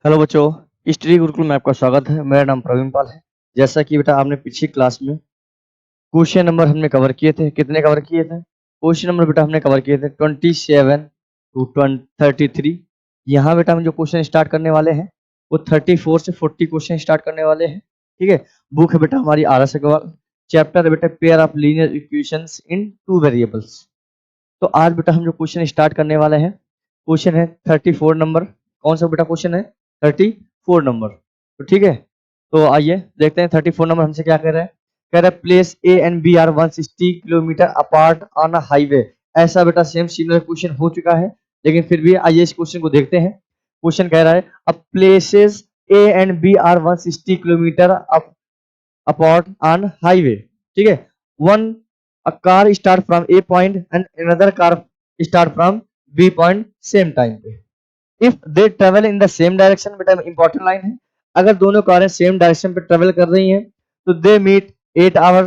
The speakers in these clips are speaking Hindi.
हेलो बच्चों, हिस्ट्री गुरुकुल में आपका स्वागत है। मेरा नाम प्रवीण पाल है। जैसा कि बेटा आपने पिछली क्लास में क्वेश्चन नंबर हमने कवर किए थे, कितने कवर किए थे? क्वेश्चन नंबर बेटा हमने कवर किए थे 27 टू 33। यहाँ बेटा हम जो क्वेश्चन स्टार्ट करने वाले हैं वो 34 से 40 क्वेश्चन स्टार्ट करने वाले हैं। ठीक है, बुक है बेटा हमारी RS अग्रवाल, चैप्टर है बेटा pair of linear equations in two variables. तो आज बेटा हम जो क्वेश्चन स्टार्ट करने वाले हैं, क्वेश्चन है 34 नंबर। कौन सा बेटा क्वेश्चन है? 34 नंबर। तो ठीक है, तो आइए देखते हैं 34 नंबर हमसे क्या कह रहा है। कह रहा है place A and B are 160 kilometre apart on a highway. ऐसा बेटा सेम सिमिलर क्वेश्चन हो चुका है, लेकिन फिर भी आइए इस क्वेश्चन को देखते हैं। क्वेश्चन कह रहा है अब places A and B are 160 kilometre apart on highway. ठीक है, one a car start from A point and another car start from B point same time पे। If they travel in the same direction, बेटा इंपॉर्टेंट लाइन है, अगर दोनों कारें सेम डायरेक्शन पे ट्रेवल कर रही हैं तो they meet 8 hour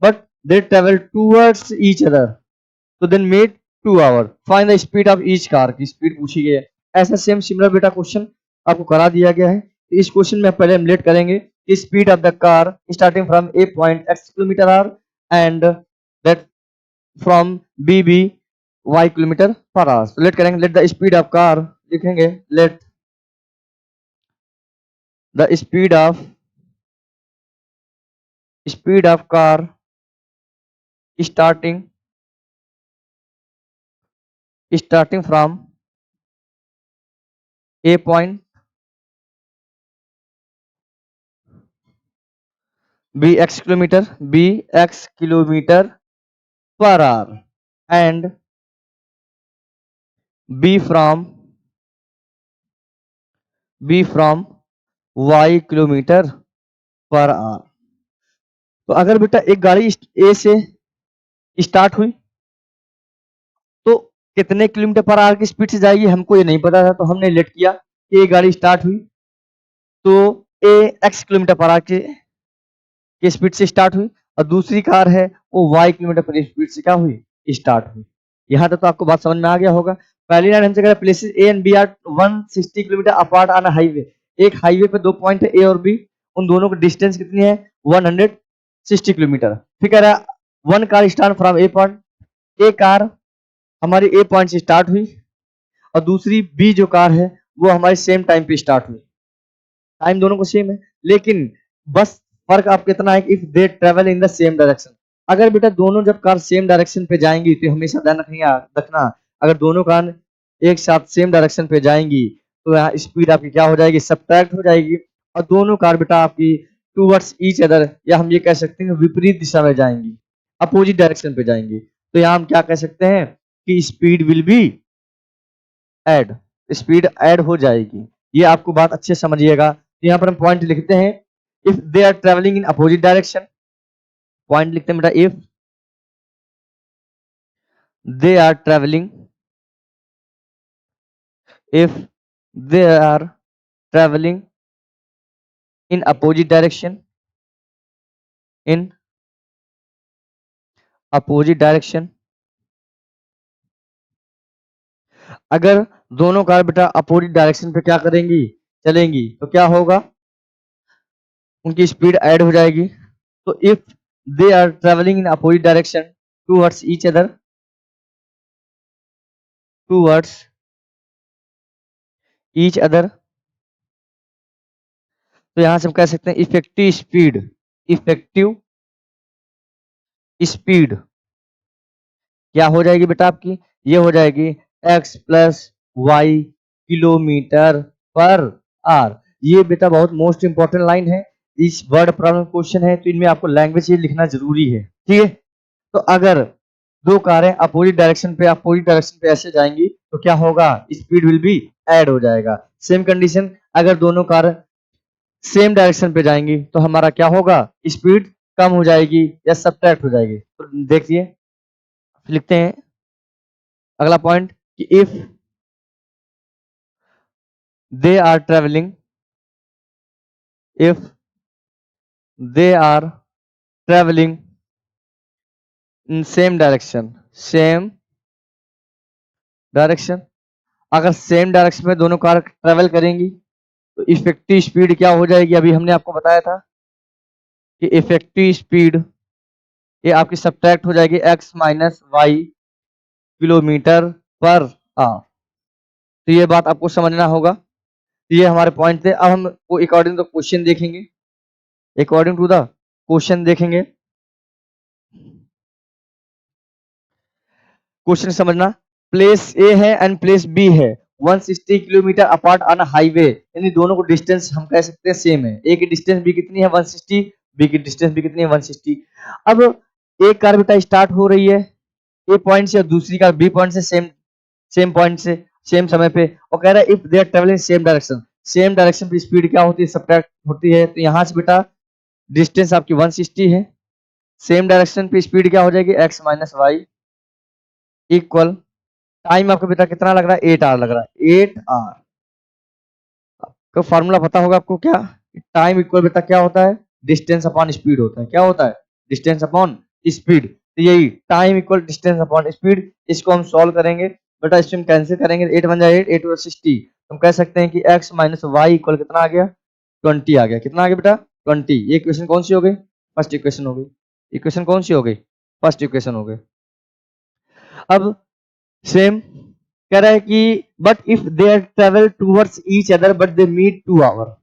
but they travel towards each other, तो then meet 2 hour. Find the speed of each car की स्पीड पूछी गई है। ऐसा सेम सिमिलर बेटा क्वेश्चन आपको करा दिया गया है। तो इस क्वेश्चन में पहले हम लेट करेंगे speed of the car starting from A point x kilometre are and that from B B y kilometre per hour. तो लेट करेंगे, let the speed of car लिखेंगे, let the speed of car starting from A point bx kilometre per hour and b from y kilometre per hour. तो अगर बेटा एक गाड़ी ए से स्टार्ट हुई तो कितने किलोमीटर पर आवर की स्पीड से जाएगी हमको ये नहीं पता था, तो हमने लेट किया कि एक गाड़ी स्टार्ट हुई तो ए x किलोमीटर पर आवर की स्पीड से स्टार्ट हुई और दूसरी कार है वो y किलोमीटर पर स्पीड से क्या हुई, स्टार्ट हुई। यहाँ तक तो आपको बात समझ में आ गया होगा। पहली लाइन हमसे कह रहा है places A and B are 160 kilometre apart on highway. एक हाईवे पे दो पॉइंट है ए और बी, उन दोनों की डिस्टेंस कितनी है 160 किलोमीटर। फिर कह रहा है one car start from A point, A car हमारी ए पॉइंट से स्टार्ट हुई और दूसरी बी जो कार है वो हमारी सेम टाइम पे स्टार्ट हुई। टाइम दोनों को सेम है, लेकिन बस फर्क आप कितना है if they travel in the same direction. अगर बेटा दोनों जब कार सेम डायरेक्शन पे जाएंगी तो हमेशा ध्यान रखना, अगर दोनों कार एक साथ सेम डायरेक्शन पे जाएंगी तो यहाँ स्पीड आपकी क्या हो जाएगी, सब्ट्रैक्ट हो जाएगी और दोनों कार बेटा आपकी टूवर्ड्स ईच अदर, या हम ये कह सकते हैं विपरीत दिशा में जाएंगी, अपोजिट डायरेक्शन पे जाएंगी। तो यहाँ हम क्या कह सकते हैं कि speed will be add, speed add हो जाएगी। ये आपको बात अच्छे से समझिएगा। तो यहाँ पर हम पॉइंट लिखते हैं if they are travelling in opposite direction. Point लिखते हैं बेटा if they are travelling, if they are travelling in opposite direction, in opposite direction. अगर दोनों कार बेटा अपोजिट डायरेक्शन पे क्या करेंगी, चलेंगी, तो क्या होगा, उनकी स्पीड ऐड हो जाएगी। तो if they are travelling in opposite direction towards each other, towards each other, तो यहां से हम कह सकते हैं इफेक्टिव स्पीड, इफेक्टिव स्पीड क्या हो जाएगी बेटा आपकी, ये हो जाएगी x प्लस वाई किलोमीटर पर आर। ये बेटा बहुत मोस्ट इंपॉर्टेंट लाइन है, इस वर्ड प्रॉब्लम क्वेश्चन है तो इनमें आपको लैंग्वेज ये लिखना जरूरी है। ठीक है, तो अगर दो कारें अपोजिट डायरेक्शन पे ऐसे जाएंगी तो क्या होगा, स्पीड विल बी ऐड हो जाएगा। सेम कंडीशन अगर दोनों कार सेम डायरेक्शन पे जाएंगी तो हमारा क्या होगा, स्पीड कम हो जाएगी या सब्ट्रैक्ट हो जाएगी। तो देखिए लिखते हैं अगला पॉइंट कि if they are travelling, if they are travelling in same direction, same direction, अगर सेम डायरेक्शन में दोनों कार ट्रेवल करेंगी तो इफेक्टिव स्पीड क्या हो जाएगी, अभी हमने आपको बताया था कि इफेक्टिव स्पीड ये आपकी सब्ट्रैक्ट हो जाएगी x minus y kilometre per hour. तो ये बात आपको समझना होगा। तो ये हमारे पॉइंट थे। अब हम अकॉर्डिंग टू क्वेश्चन देखेंगे, अकॉर्डिंग टू द क्वेश्चन देखेंगे। क्वेश्चन समझना, प्लेस ए है एंड प्लेस बी है 160 किलोमीटर अपार्ट ऑन हाईवे, यानी दोनों को डिस्टेंस हम कह सकते हैं सेम है। ए की डिस्टेंस बी कितनी है 160, बी की डिस्टेंस भी कितनी है 160। अब एक कार बेटा स्टार्ट हो रही है ए पॉइंट से और दूसरी कार बी पॉइंट से, सेम सेम पॉइंट से सेम समय पे, और कह रहा है if they are travelling same direction पे स्पीड क्या होती है, सब्ट्रैक्ट होती है। तो यहां से बेटा डिस्टेंस आपकी 160 है, सेम डायरेक्शन पे स्पीड क्या हो जाएगी x minus y equal, time आपको बेटा कितना लग रहा है 8 आवर लग रहा है, 8 आवर का फॉर्मूला पता होगा आपको क्या, टाइम इक्वल बेटा क्या होता है, डिस्टेंस अपॉन स्पीड होता है। क्या होता है, डिस्टेंस अपॉन स्पीड। तो यही time equal distance upon speed, इसको हम सॉल्व करेंगे बेटा, इसको हम कैंसिल करेंगे, 8 1 जा 8, 8 और 60, हम कह सकते हैं कि x माइनस वाई इक्वल कितना आ गया 20 आ गया। कितना आ गया बेटा 20। ये इक्वेशन कौन सी हो गई, फर्स्ट इक्वेशन हो गई। इक्वेशन कौन सी हो गई, फर्स्ट इक्वेशन हो गई। अब सेम कह रहा है कि but if they are travel towards each other but they meet 2 hour,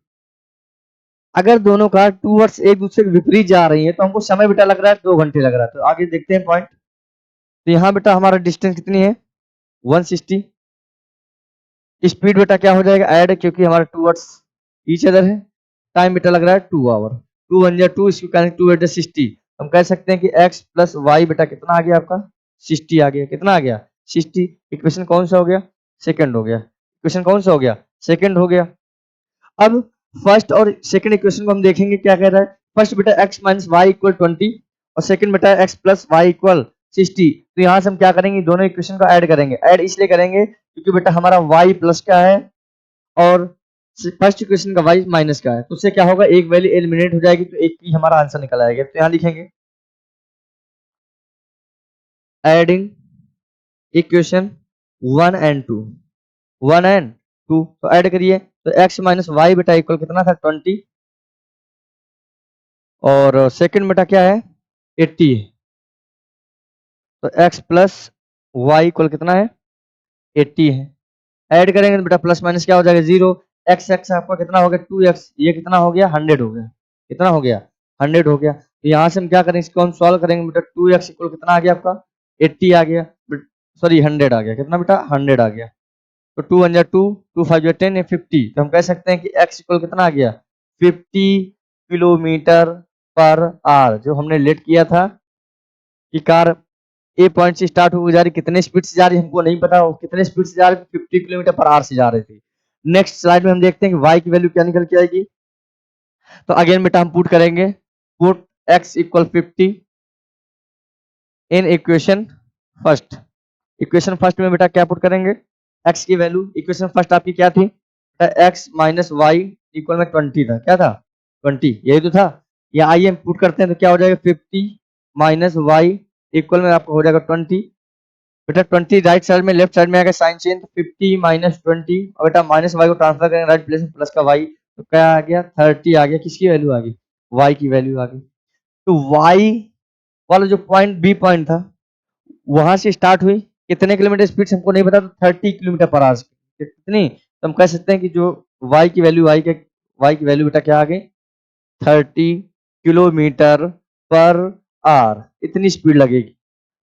अगर दोनों कार टूवर्ड्स एक दूसरे के विपरीत जा रही है तो हमको समय बेटा लग रहा है 2 घंटे लग रहा है। तो आगे देखते हैं पॉइंट। तो यहाँ बेटा हमारा डिस्टेंस कितनी है 160, स्पीड बेटा क्या हो जाएगा ऐड, क्योंकि हमारा टूवर्ड्स ईच अदर है। टाइम बेटा लग रहा है 2 आवर, 2 1 2, इसको करेंगे 2 8 60, हम कह सकते हैं कि x प्लस वाई बेटा कितना आ गया आपका 60 आ गया। कितना आ गया 60। इक्वेशन कौन सा हो गया, सेकंड हो गया। इक्वेशन कौन सा हो गया, सेकंड हो गया। अब फर्स्ट और सेकंड इक्वेशन को हम देखेंगे क्या कह रहा है। फर्स्ट बेटा x माइनस वाई इक्वल 20 और सेकंड बेटा x प्लस वाई इक्वल 60। तो यहाँ से हम क्या करेंगे, दोनों इक्वेशन को ऐड करेंगे। ऐड इसलिए करेंगे क्योंकि बेटा हमारा y प्लस का है और फर्स्ट इक्वेशन का y माइनस का है, तो उससे क्या होगा एक वैल्यू एलिमिनेट हो जाएगी, तो एक की हमारा आंसर निकल आएगा। तो यहाँ लिखेंगे एडिंग इक्वेशन 1 एंड 2, 1 एंड 2, तो ऐड करिए। तो x माइनस वाई बेटा इक्वल कितना था 20 और सेकंड बेटा क्या है 80 है। तो x प्लस वाई इक्वल कितना है 80 है। ऐड करेंगे तो बेटा प्लस माइनस क्या हो जाएगा 0, x x आपका कितना हो गया 2x, ये कितना हो गया 100 हो गया। कितना हो गया 100 हो गया। तो यहाँ से हम क्या करेंगे, इसको हम सॉल्व करेंगे बेटा 2x इक्वल कितना आ गया आपका 80 आ गया, सॉरी 100 आ गया। कितना बेटा 100 आ गया। तो 2 1 2, 2 5 10 या 50, तो हम कह सकते हैं कि x इक्वल कितना आ गया 50 किलोमीटर पर आवर, जो हमने लेट किया था कि कार ए पॉइंट से स्टार्ट होकर जा रही, कितने स्पीड से जा रही हमको नहीं पता, वो कितने स्पीड से जा रही थी 50 किलोमीटर पर आवर से जा रही थी। नेक्स्ट स्लाइड में हम देखते हैं कि y की वैल्यू क्या निकल के आएगी। तो अगेन बेटा हम पुट करेंगे, put x equal 50 in equation first. Equation first में बेटा क्या पुट करेंगे, x की वैल्यू, इक्वेशन फर्स्ट आपकी क्या थी, x माइनस वाई इक्वल में 20 था। क्या था 20, यही तो था। या आइए हम पुट करते हैं तो क्या हो जाएगा 50 माइनस वाई इक्वल में आपको हो जाएगा 20। बेटा 20 राइट साइड में, लेफ्ट साइड में आएगा साइन चेंज, तो 50 माइनस 20 और बेटा माइनस वाई को ट्रांसफर करेंगे राइट प्लेस में, प्लस का वाई, तो क्या आ गया 30 आ गया। किसकी वैल्यू आ गई, वाई की वैल्यू आ गई। तो वाई वाला जो पॉइंट बी पॉइंट था वहां से स्टार्ट हुई, कितने किलोमीटर स्पीड से हमको नहीं पता, तो 30 किलोमीटर पर आवर कितनी, तो हम कह सकते हैं कि जो वाई की वैल्यू वाई की वैल्यू बेटा क्या आ गई 30 किलोमीटर पर आवर, इतनी स्पीड लगेगी।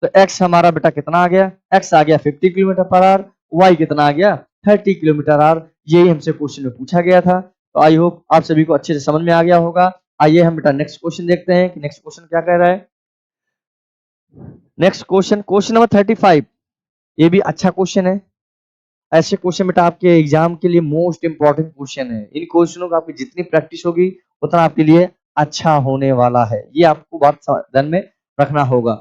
तो x हमारा बेटा कितना आ गया, x आ गया 50 किलोमीटर पर आवर, y कितना आ गया 30 किलोमीटर आवर। यही हमसे क्वेश्चन में पूछा गया था। तो आई होप आप सभी को अच्छे से समझ में आ गया होगा। आइए हम बेटा नेक्स्ट क्वेश्चन देखते हैं कि नेक्स्ट क्वेश्चन क्या कह रहा है। नेक्स्ट क्वेश्चन, क्वेश्चन नंबर 35, ये भी अच्छा क्वेश्चन है। ऐसे क्वेश्चन बेटा आपके एग्जाम के लिए मोस्ट इंपॉर्टेंट क्वेश्चन है। इन क्वेश्चनों का आपकी जितनी प्रैक्टिस होगी उतना आपके लिए अच्छा होने वाला है, ये आपको बात ध्यान में रखना होगा।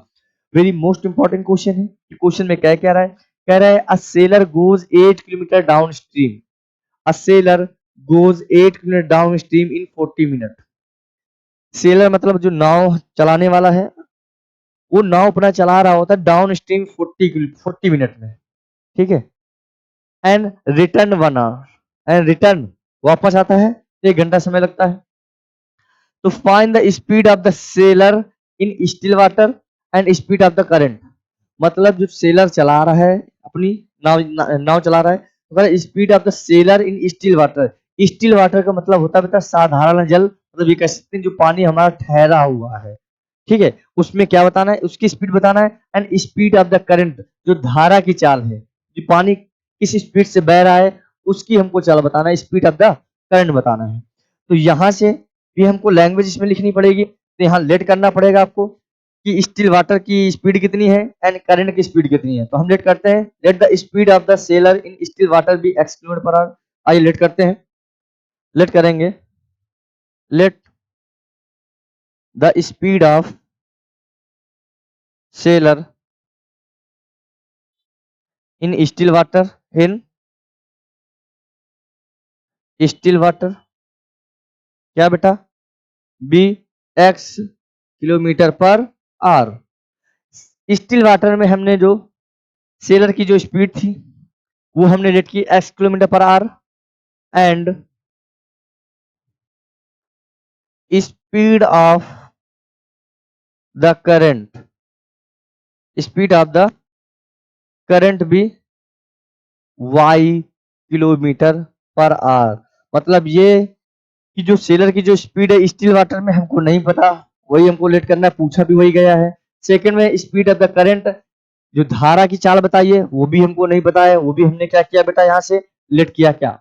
वेरी मोस्ट इंपॉर्टेंट क्वेश्चन है। क्वेश्चन में क्या कह रहा है, कह रहा है a sailor goes 8 kilometre down stream, a sailor goes 8 kilometre down stream in 40 minute. Seller मतलब जो नाव चलाने वाला है, वो नाव अपना चला रहा होता है डाउन स्ट्रीम 40 मिनट में, ठीक है। And return 1 hour, and return वापस आता है 1 घंटा समय लगता है। तो find the speed of the sailor in still water and speed of the current. मतलब जो सेलर चला रहा है अपनी नाव चला रहा है, अगर speed of the sailor in still water, still water का मतलब होता है बेटा साधारण जल, मतलब ये कह सकते हैं जो पानी हमारा ठहरा हुआ है, ठीक है, उसमें क्या बताना है, उसकी स्पीड बताना है। And speed of the current, जो धारा की चाल है, जो पानी किस स्पीड से बह रहा है उसकी हमको चाल बताना है, स्पीड ऑफ द करंट बताना है। तो यहां से भी हमको लैंग्वेज इसमें लिखनी पड़ेगी, तो यहाँ लेट करना पड़ेगा आपको कि स्टिल वाटर की स्पीड कितनी है एंड करंट की स्पीड कितनी है। तो हम लेट करते हैं, let the speed of the sailor in still water be x kilometre per hour. आइए लेट करते हैं, लेट करेंगे, let the speed of sailor in still water, in still water क्या बेटा, be x kilometre per hour. Still water में हमने जो सेलर की जो स्पीड थी वो हमने लेट की x kilometre per hour and speed of the current, speed of the current भी y किलोमीटर पर आवर। मतलब ये कि जो सेलर की जो स्पीड है स्टिल वाटर में हमको नहीं पता, वही हमको लेट करना है, पूछा भी वही गया है। सेकंड में स्पीड ऑफ द करंट, जो धारा की चाल बताइए वो भी हमको नहीं पता है, वो भी हमने क्या किया बेटा यहाँ से लेट किया क्या,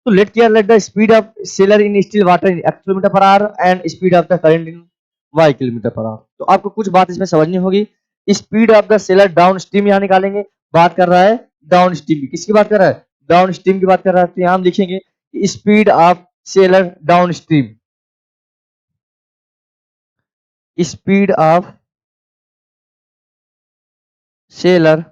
तो लेट किया, late the speed of sailor in still water in x kilometre per hour and speed of the current in y kilometre per hour. तो आपको कुछ बात इसमें समझनी होगी। Speed of the seller down stream यहाँ निकालेंगे, बात कर रहा है डाउन स्ट्रीम की, किसकी बात कर रहा है, डाउन स्ट्रीम की बात कर रहा है। तो यहाँ हम लिखेंगे speed of seller down stream, speed of seller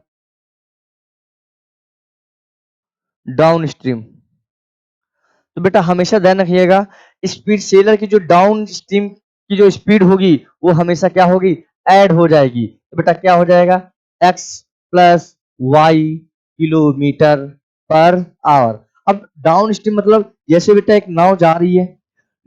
down stream. तो बेटा हमेशा ध्यान रखिएगा स्पीड सेलर की जो डाउन स्ट्रीम की जो स्पीड होगी वो हमेशा क्या होगी, ऐड हो जाएगी। तो बेटा क्या हो जाएगा, x plus y kilometre per hour. अब डाउन स्ट्रीम मतलब जैसे बेटा एक नाव जा रही है,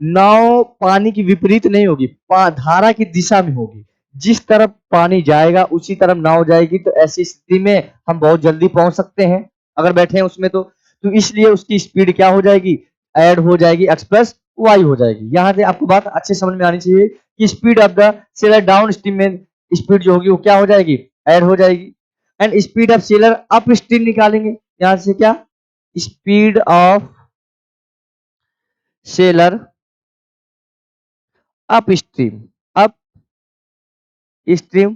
नाव पानी की विपरीत नहीं होगी, धारा की दिशा में होगी, जिस तरफ पानी जाएगा उसी तरफ नाव जाएगी। तो ऐसी स्थिति में हम बहुत जल्दी पहुंच सकते हैं अगर बैठे हैं उसमें। तो इसलिए उसकी स्पीड क्या हो जाएगी, ऐड हो जाएगी, x प्लस वाई हो जाएगी। यहां से आपको बात अच्छे समझ में आनी चाहिए कि speed of the seller down stream में स्पीड जो होगी वो क्या हो जाएगी, ऐड हो जाएगी। And speed of seller up stream निकालेंगे, यहां से क्या, speed of seller up stream, upstream.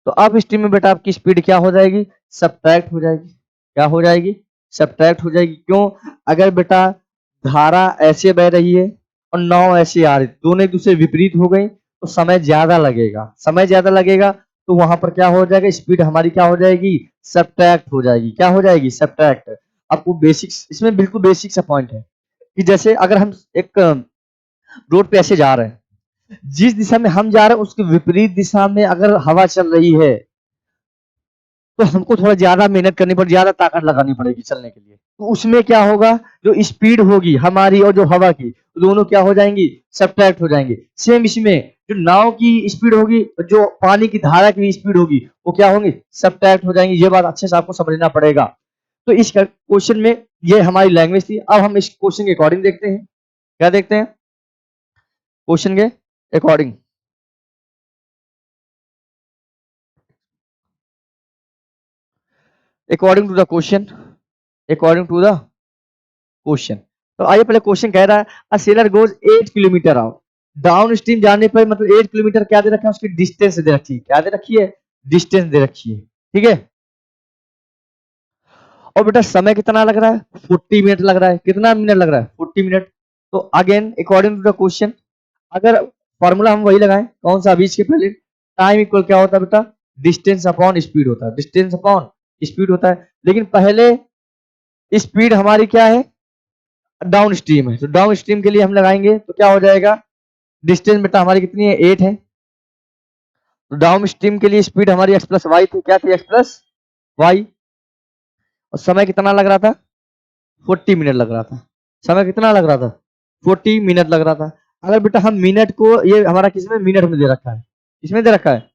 तो अप स्ट्रीम में बेटा आपकी स्पीड क्या हो जाएगी, सब्ट्रैक्ट हो जाएगी, क्या हो जाएगी, सब्ट्रैक्ट हो जाएगी। क्यों, अगर बेटा धारा ऐसे बह रही है और नाव ऐसे आ रही, दोनों एक दूसरे विपरीत हो गई तो समय ज्यादा लगेगा, समय ज्यादा लगेगा तो वहां पर क्या हो जाएगा, स्पीड हमारी क्या हो जाएगी, सब्ट्रैक्ट हो जाएगी, क्या हो जाएगी, सब्ट्रैक्ट। आपको बेसिक्स इसमें बिल्कुल बेसिक सा पॉइंट है कि जैसे अगर हम एक रोड पे ऐसे जा रहे हैं, जिस दिशा में हम जा रहे हैं उसके विपरीत दिशा में अगर हवा चल रही है तो हमको थोड़ा ज्यादा मेहनत करनी पड़ेगी, ज्यादा ताकत लगानी पड़ेगी चलने के लिए। तो उसमें क्या होगा, जो स्पीड होगी हमारी और जो हवा की, दोनों क्या हो जाएंगी, सब्ट्रैक्ट हो जाएंगे। सेम इसमें जो नाव की स्पीड होगी और जो पानी की धारा की स्पीड होगी वो क्या होंगी, सब्ट्रैक्ट हो जाएंगी। ये बात अच्छे से आपको समझना पड़ेगा। तो इस क्वेश्चन में ये हमारी लैंग्वेज थी। अब हम इस क्वेश्चन के अकॉर्डिंग देखते हैं, क्या देखते हैं, क्वेश्चन के according. According to the question, according to the question. तो आइए पहले क्वेश्चन कह रहा है a sailor goes 8 kilometre out, downstream जाने पर मतलब 8 किलोमीटर क्या दे रखा है, उसकी डिस्टेंस दे रखी है, क्या दे रखी है, डिस्टेंस दे रखी है, ठीक है। और बेटा समय कितना लग रहा है, 40 मिनट लग रहा है, कितना मिनट लग रहा है, 40 मिनट। तो again according to the question, अगर फॉर्मूला हम वही लगाएं, कौन सा, बीच के पहले टाइम इक्वल क्या होता है बेटा, डिस्टेंस अपॉन स्पीड होता है, डिस्टेंस अपॉन स्पीड होता है। लेकिन पहले स्पीड हमारी क्या है, डाउन स्ट्रीम है, तो डाउन स्ट्रीम के लिए हम लगाएंगे तो क्या हो जाएगा, डिस्टेंस बेटा हमारी कितनी है, 8 है। तो डाउन स्ट्रीम के लिए स्पीड हमारी एक्स प्लस वाई थी, क्या थी, एक्स प्लस वाई। और समय कितना लग रहा था, 40 मिनट लग रहा था। समय कितना लग रहा था, 40 मिनट लग रहा था। अगर बेटा हम मिनट को, ये हमारा किसमें, मिनट में दे रखा है, किसमें दे रखा है,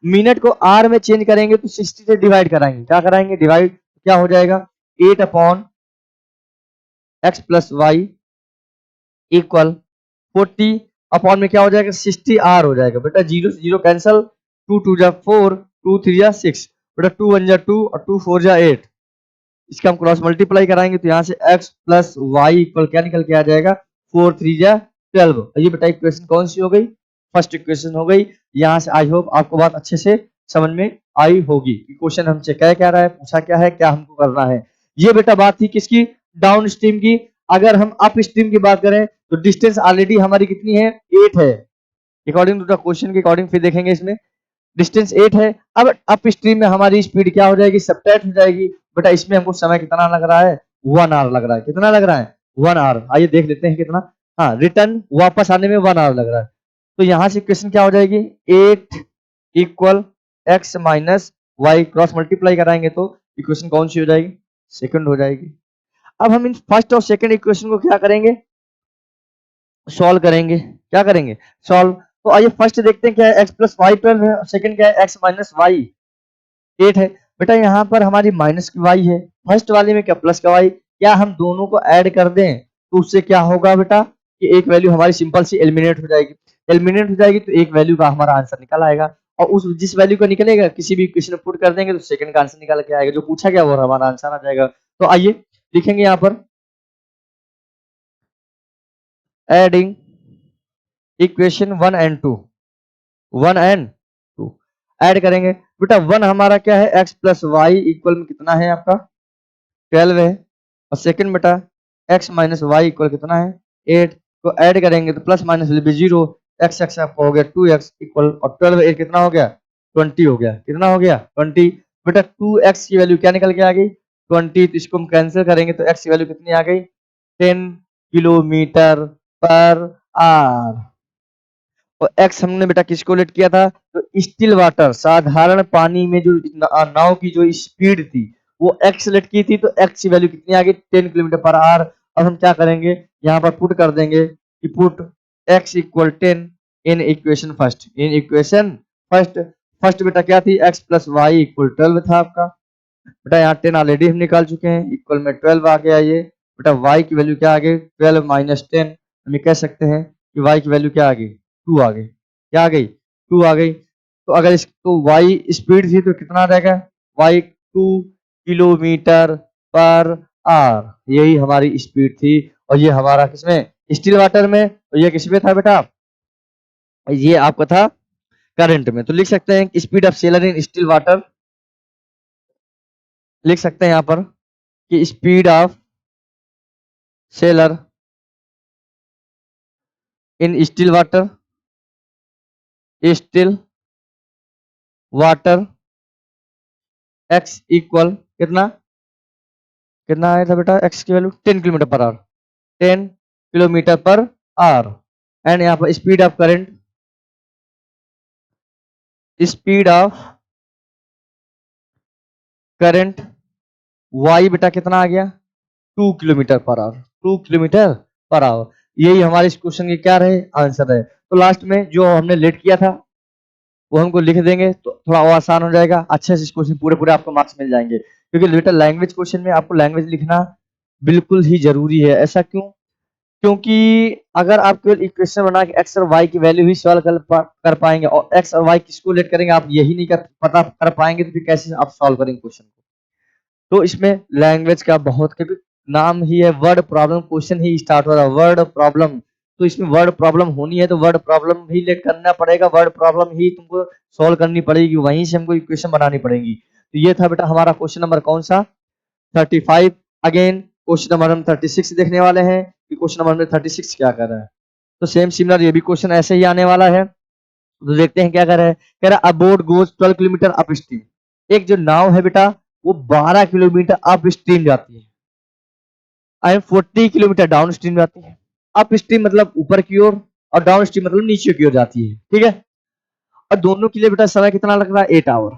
मिनट को आर में चेंज करेंगे तो 60 से डिवाइड कराएंगे, क्या कराएंगे, डिवाइड, क्या हो जाएगा, 8 upon x plus y equal 40 upon में क्या हो जाएगा, 60 आर हो जाएगा। बेटा जीरो से जीरो कैंसल, 2 2 जा 4, 2 3 जा 6, बेटा 2 1 जा 2 और 2 4 जा 8। इसका हम क्रॉस मल्टीप्लाई कराएंगे तो यहाँ से x प्लस वाई इक्वल क्या निकल के आ जाएगा, 4 3 जा 12। ये बेटा इक्वेशन कौन सी हो गई, फर्स्ट इक्वेशन हो गई। यहाँ से आई होप आपको बात अच्छे से समझ में आई होगी कि क्वेश्चन हमसे क्या रहा है, पूछा क्या है, क्या हमको करना है। ये बेटा बात थी किसकी, डाउन स्ट्रीम की। अगर हम अप स्ट्रीम की बात करें तो डिस्टेंस ऑलरेडी हमारी कितनी है, 8 है, अकॉर्डिंग टू द क्वेश्चन के अकॉर्डिंग। फिर देखेंगे इसमें डिस्टेंस 8 है। अब अप स्ट्रीम में हमारी स्पीड क्या हो जाएगी, सबट्रैक्ट हो जाएगी। बेटा इसमें हमको समय कितना लग रहा है, 1 आवर लग रहा है। कितना लग रहा है, 1 आवर। आइए देख लेते हैं कितना, हाँ रिटर्न वापस आने में 1 आवर लग रहा है। तो यहाँ से इक्वेशन क्या हो जाएगी, 8 equal x minus y, cross multiply कराएंगे तो इक्वेशन कौन सी हो जाएगी, सेकंड हो जाएगी। अब हम इन फर्स्ट और सेकंड इक्वेशन को क्या करेंगे, सॉल्व करेंगे। क्या करेंगे, सॉल्व। तो आइए फर्स्ट देखते हैं क्या है, एक्स प्लस वाई 12 है, और सेकंड क्या है, एक्स माइनस वाई 8 है। बेटा यहाँ पर हमारी माइनस की वाई है, फर्स्ट वाले में क्या प्लस का वाई, क्या हम दोनों को ऐड कर दें तो उससे क्या होगा बेटा कि एक वैल्यू हमारी सिंपल सी एलिमिनेट हो जाएगी। एलिमिनेट हो जाएगी तो एक वैल्यू का हमारा आंसर निकल आएगा, और उस जिस वैल्यू का निकलेगा किसी भी इक्वेशन में पुट कर देंगे तो सेकंड का आंसर निकल के आएगा, जो पूछा गया वो हमारा आंसर आ जाएगा। तो आइए लिखेंगे यहाँ पर adding equation 1 and 2, 1 and 2 add करेंगे। बेटा 1 हमारा क्या है, x प्लस वाई इक्वल में कितना है आपका 12 है, और सेकंड बेटा x माइनस वाई इक्वल कितना है 8। तो ऐड करेंगे तो plus minus will be 0, x x आपका हो गया 2x इक्वल, और 12 8 कितना हो गया 20 हो गया। कितना हो गया 20। बेटा 2x की वैल्यू क्या निकल के आ गई 20, तो इसको हम कैंसिल करेंगे तो x की वैल्यू कितनी आ गई 10 किलोमीटर पर आवर। और एक्स हमने बेटा किसको लेट किया था, तो स्टिल वाटर, साधारण पानी में जो नाव की जो स्पीड थी वो एक्स लेट की थी, तो एक्स की वैल्यू कितनी आ गई 10 किलोमीटर पर आवर। अब हम क्या करेंगे, यहाँ पर पुट कर देंगे कि put x equal 10 in equation first, in equation first. First बेटा क्या थी, एक्स प्लस वाई इक्वल 12 था आपका। बेटा यहाँ 10 ऑलरेडी हम निकाल चुके हैं, इक्वल में 12 आ गया। ये बेटा y की वैल्यू क्या आ गई 12 माइनस 10, हम ये कह सकते हैं कि y की वैल्यू क्या आ गई 2 आ गई। क्या आ गई 2 आ गई। तो अगर इस तो y स्पीड थी तो कितना रहेगा y 2 किलोमीटर पर आवर, यही हमारी स्पीड थी। और ये हमारा किसमें, स्टिल वाटर में, और ये किसमें था बेटा, ये आपका था करंट में। तो लिख सकते हैं speed of sailor in still water, लिख सकते हैं यहाँ पर कि speed of sailor in still water x equal कितना, कितना आया था बेटा एक्स की value 10 kilometre per hour, 10 kilometre per hour. And यहाँ पर speed of current, speed of current y बेटा कितना आ गया 2 kilometre per our, 2 kilometre per our. यही हमारे इस क्वेश्चन के क्या रहे, आंसर है। तो लास्ट में जो हमने लेट किया था वो हमको लिख देंगे तो थोड़ा और आसान हो जाएगा, अच्छे से इस क्वेश्चन पूरे पूरे आपको मार्क्स मिल जाएंगे। क्योंकि बेटा लैंग्वेज क्वेश्चन में आपको लैंग्वेज लिखना बिल्कुल ही जरूरी है। ऐसा क्यों, क्योंकि अगर आप केवल इक्वेशन बना के एक्स और वाई की वैल्यू ही सॉल्व कर पाएंगे और एक्स और वाई किसको लेट करेंगे आप यही नहीं पता कर पाएंगे, तो फिर कैसे आप सॉल्व करेंगे क्वेश्चन को। तो इसमें लैंग्वेज का बहुत, क्योंकि नाम ही है वर्ड प्रॉब्लम, क्वेश्चन ही स्टार्ट हो रहा है वर्ड प्रॉब्लम। तो इसमें वर्ड प्रॉब्लम होनी है तो वर्ड प्रॉब्लम ही लेट करना पड़ेगा, वर्ड प्रॉब्लम ही तुमको सॉल्व करनी पड़ेगी, वहीं से हमको इक्वेशन बनानी पड़ेगी। तो ये था बेटा हमारा क्वेश्चन नंबर कौन सा 35। अगेन क्वेश्चन नंबर हम 36 देखने वाले हैं कि क्वेश्चन नंबर 36 क्या कर रहा है। तो सेम सिमिलर ये भी क्वेश्चन ऐसे ही आने वाला है। तो देखते हैं क्या कर रहा है, कह रहा है अ boat goes 12 kilometre up stream. एक जो नाव है बेटा वो 12 किलोमीटर अप स्ट्रीम जाती है, आई 40 किलोमीटर डाउन स्ट्रीम जाती है। अप स्ट्रीम मतलब ऊपर की ओर और डाउन स्ट्रीम मतलब नीचे की ओर जाती है, ठीक है। और दोनों के लिए बेटा समय कितना लग रहा है 8 आवर,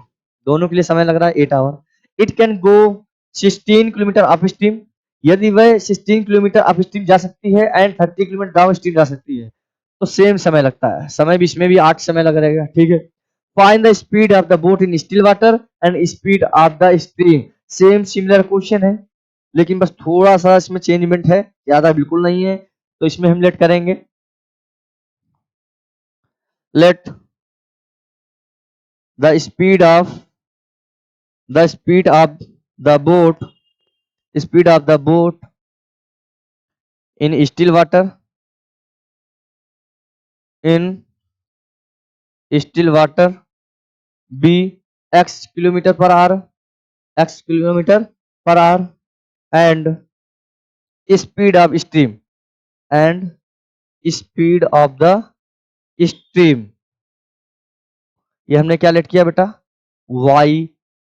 दोनों के लिए समय लग रहा है 8 hour. It can go 16 kilometre upstream, यदि वह 16 किलोमीटर अप स्ट्रीम जा सकती है एंड 30 किलोमीटर डाउन स्ट्रीम जा सकती है तो सेम समय लगता है, समय भी इसमें भी 8 समय लग रहेगा। ठीक है, find the speed of the boat in still water and speed of the stream. Same similar question है, लेकिन बस थोड़ा सा इसमें चेंजमेंट है, ज्यादा बिल्कुल नहीं है। तो इसमें हम लेट करेंगे, let the speed of the boat, speed of the boat in still water, in still water be x kilometre per hour, x kilometre per hour and speed of stream, and speed of the stream, ये हमने क्या लेट किया बेटा, y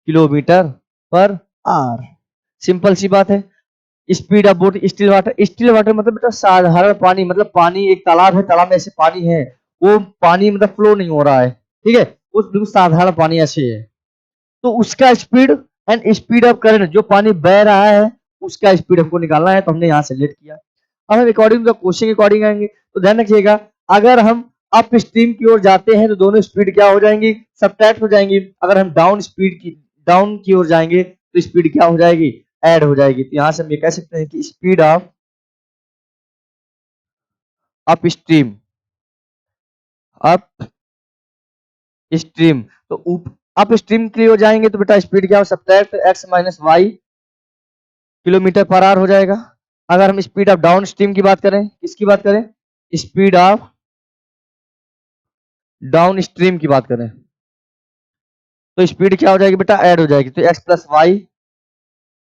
kilometre per hour. Simple सी बात है। Speed of boat still water, still water मतलब बेटा साधारण पानी, मतलब पानी एक तालाब है, तालाब में ऐसे पानी है, वो पानी मतलब फ्लो नहीं हो रहा है, ठीक है, वो बिल्कुल साधारण पानी ऐसे है, तो उसका speed and speed of current, जो पानी बह रहा है उसका स्पीड हमको निकालना है, तो हमने यहाँ से लेट किया। अब हम अकॉर्डिंग टू क्वेश्चन के अकॉर्डिंग आएंगे, तो ध्यान रखिएगा, अगर हम अप स्ट्रीम की ओर जाते हैं तो दोनों स्पीड क्या हो जाएंगी, सब्ट्रैक्ट हो जाएंगी। अगर हम डाउन की ओर जाएंगे तो स्पीड क्या हो जाएगी, ऐड हो जाएगी। तो यहाँ से हम ये कह सकते हैं कि speed of upstream, upstream, तो अप स्ट्रीम की ओर जाएंगे तो बेटा स्पीड क्या हो, subtract x minus y kilometre per hour हो जाएगा। अगर हम स्पीड ऑफ डाउन स्ट्रीम की बात करें, किसकी बात करें, स्पीड ऑफ डाउन स्ट्रीम की बात करें, तो स्पीड क्या हो जाएगी बेटा, ऐड हो जाएगी, तो x plus y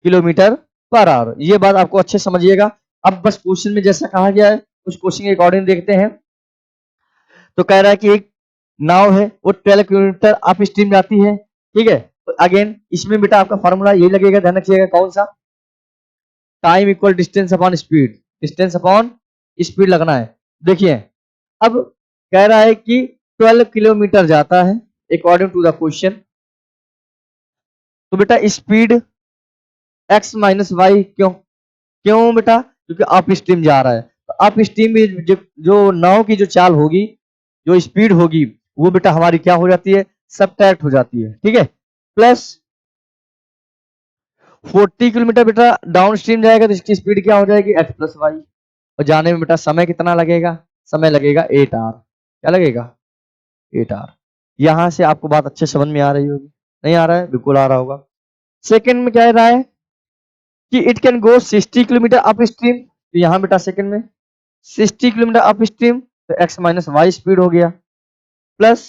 kilometre per hour. ये बात आपको अच्छे समझिएगा। अब बस क्वेश्चन में जैसा कहा गया है उस क्वेश्चन के अकॉर्डिंग देखते हैं। तो कह रहा है कि एक नाव है वो 12 किलोमीटर अप स्ट्रीम जाती है, ठीक है, तो अगेन इसमें बेटा आपका फॉर्मूला यही लगेगा, ध्यान रखिएगा, कौन सा, time equal distance upon speed, distance upon speed लगना है। देखिए अब कह रहा है कि 12 किलोमीटर जाता है अकॉर्डिंग टू द क्वेश्चन, तो बेटा स्पीड x माइनस वाई, क्यों क्यों बेटा, क्योंकि अप स्ट्रीम जा रहा है, तो अप स्ट्रीम में जो नाव की जो चाल होगी, जो स्पीड होगी, वो बेटा हमारी क्या हो जाती है, सब्ट्रैक्ट हो जाती है, ठीक है, प्लस 40 किलोमीटर बेटा डाउन स्ट्रीम जाएगा तो इसकी स्पीड क्या हो जाएगी, x प्लस वाई, और जाने में बेटा समय कितना लगेगा, समय लगेगा 8 आवर, क्या लगेगा, 8 आवर। यहां से आपको बात अच्छे समझ में आ रही होगी, नहीं आ रहा है, बिल्कुल आ रहा होगा। सेकंड में क्या रहा है कि it can go 60 kilometre upstream, तो यहाँ बेटा सेकंड में 60 किलोमीटर अप स्ट्रीम, तो x माइनस वाई स्पीड हो गया, plus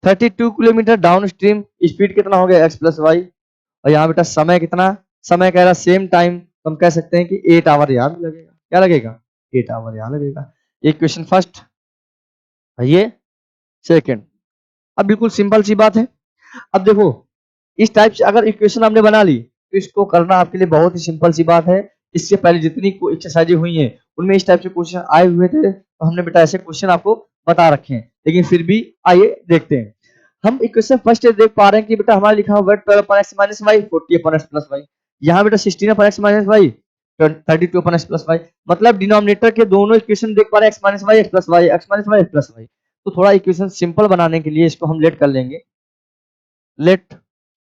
32 kilometre down stream, speed कितना हो गया, x प्लस वाई, और यहाँ बेटा समय कितना, समय कह रहा सेम टाइम, तो हम कह सकते हैं कि 8 आवर यहाँ भी लगेगा, क्या लगेगा, 8 आवर यहाँ लगेगा। ये क्वेश्चन फर्स्ट, ये सेकंड। अब बिल्कुल सिंपल सी बात है। अब देखो इस टाइप से अगर इक्वेशन आपने बना ली तो इसको करना आपके लिए बहुत ही सिंपल सी बात है। इससे पहले जितनी एक्सरसाइजें हुई हैं उनमें इस टाइप से क्वेश्चन आए हुए थे, तो हमने बेटा ऐसे क्वेश्चन आपको बता रखे हैं, लेकिन फिर भी आइए देखते हैं। हम इक्वेशन फर्स्ट देख पा रहे हैं कि बेटा हमारा लिखा हुआ है 12 upon x minus y 40 upon x plus y, यहाँ बेटा 16 upon x minus y 32 upon x plus y, मतलब डिनोमिनेटर के दोनों इक्वेशन देख पा रहे हैं x minus y x plus y, x minus y x plus y. तो थोड़ा इक्वेशन सिंपल बनाने के लिए इसको हम लेट कर लेंगे, let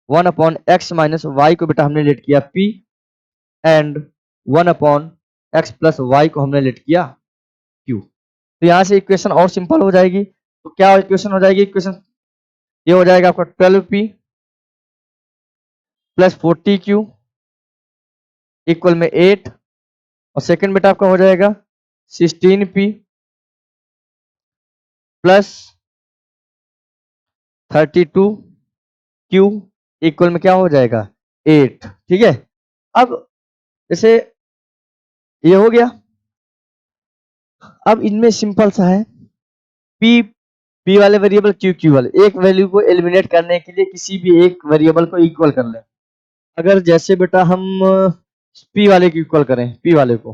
1 upon x minus y को बेटा हमने लेट किया p, and 1 upon x plus y को हमने लेट किया q। तो यहां से इक्वेशन और सिंपल हो जाएगी। तो क्या इक्वेशन हो जाएगी, इक्वेशन ये हो जाएगा आपका 12p प्लस 40q इक्वल में 8, और सेकंड बेटा आपका हो जाएगा 16p प्लस 32q इक्वल में क्या हो जाएगा 8, ठीक है। अब जैसे ये हो गया, अब इनमें सिंपल सा है, p वाले वेरिएबल q वाले, एक वैल्यू को एलिमिनेट करने के लिए किसी भी एक वेरिएबल को इक्वल कर लें। अगर जैसे बेटा हम p वाले को इक्वल करें, p वाले को,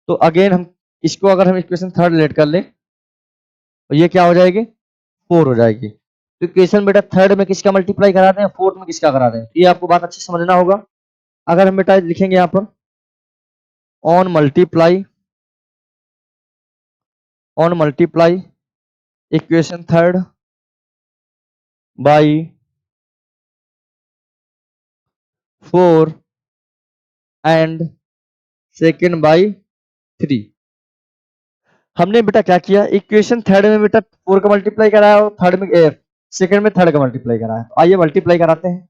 तो अगेन हम इसको अगर हम इक्वेशन थर्ड लेट कर लें तो ये क्या हो जाएगी 4 हो जाएगी। तो इक्वेशन बेटा थर्ड में किसका मल्टीप्लाई कराते हैं, फोर्थ में किसका कराते हैं, ये आपको बात अच्छी समझना होगा। अगर हम बेटा लिखेंगे यहाँ पर on multiply equation third by 4 and second by 3। हमने बेटा क्या किया, इक्वेशन थर्ड में बेटा 4 का मल्टीप्लाई कराया और थर्ड में सेकेंड में थर्ड का मल्टीप्लाई कराया। तो आइए मल्टीप्लाई कराते हैं।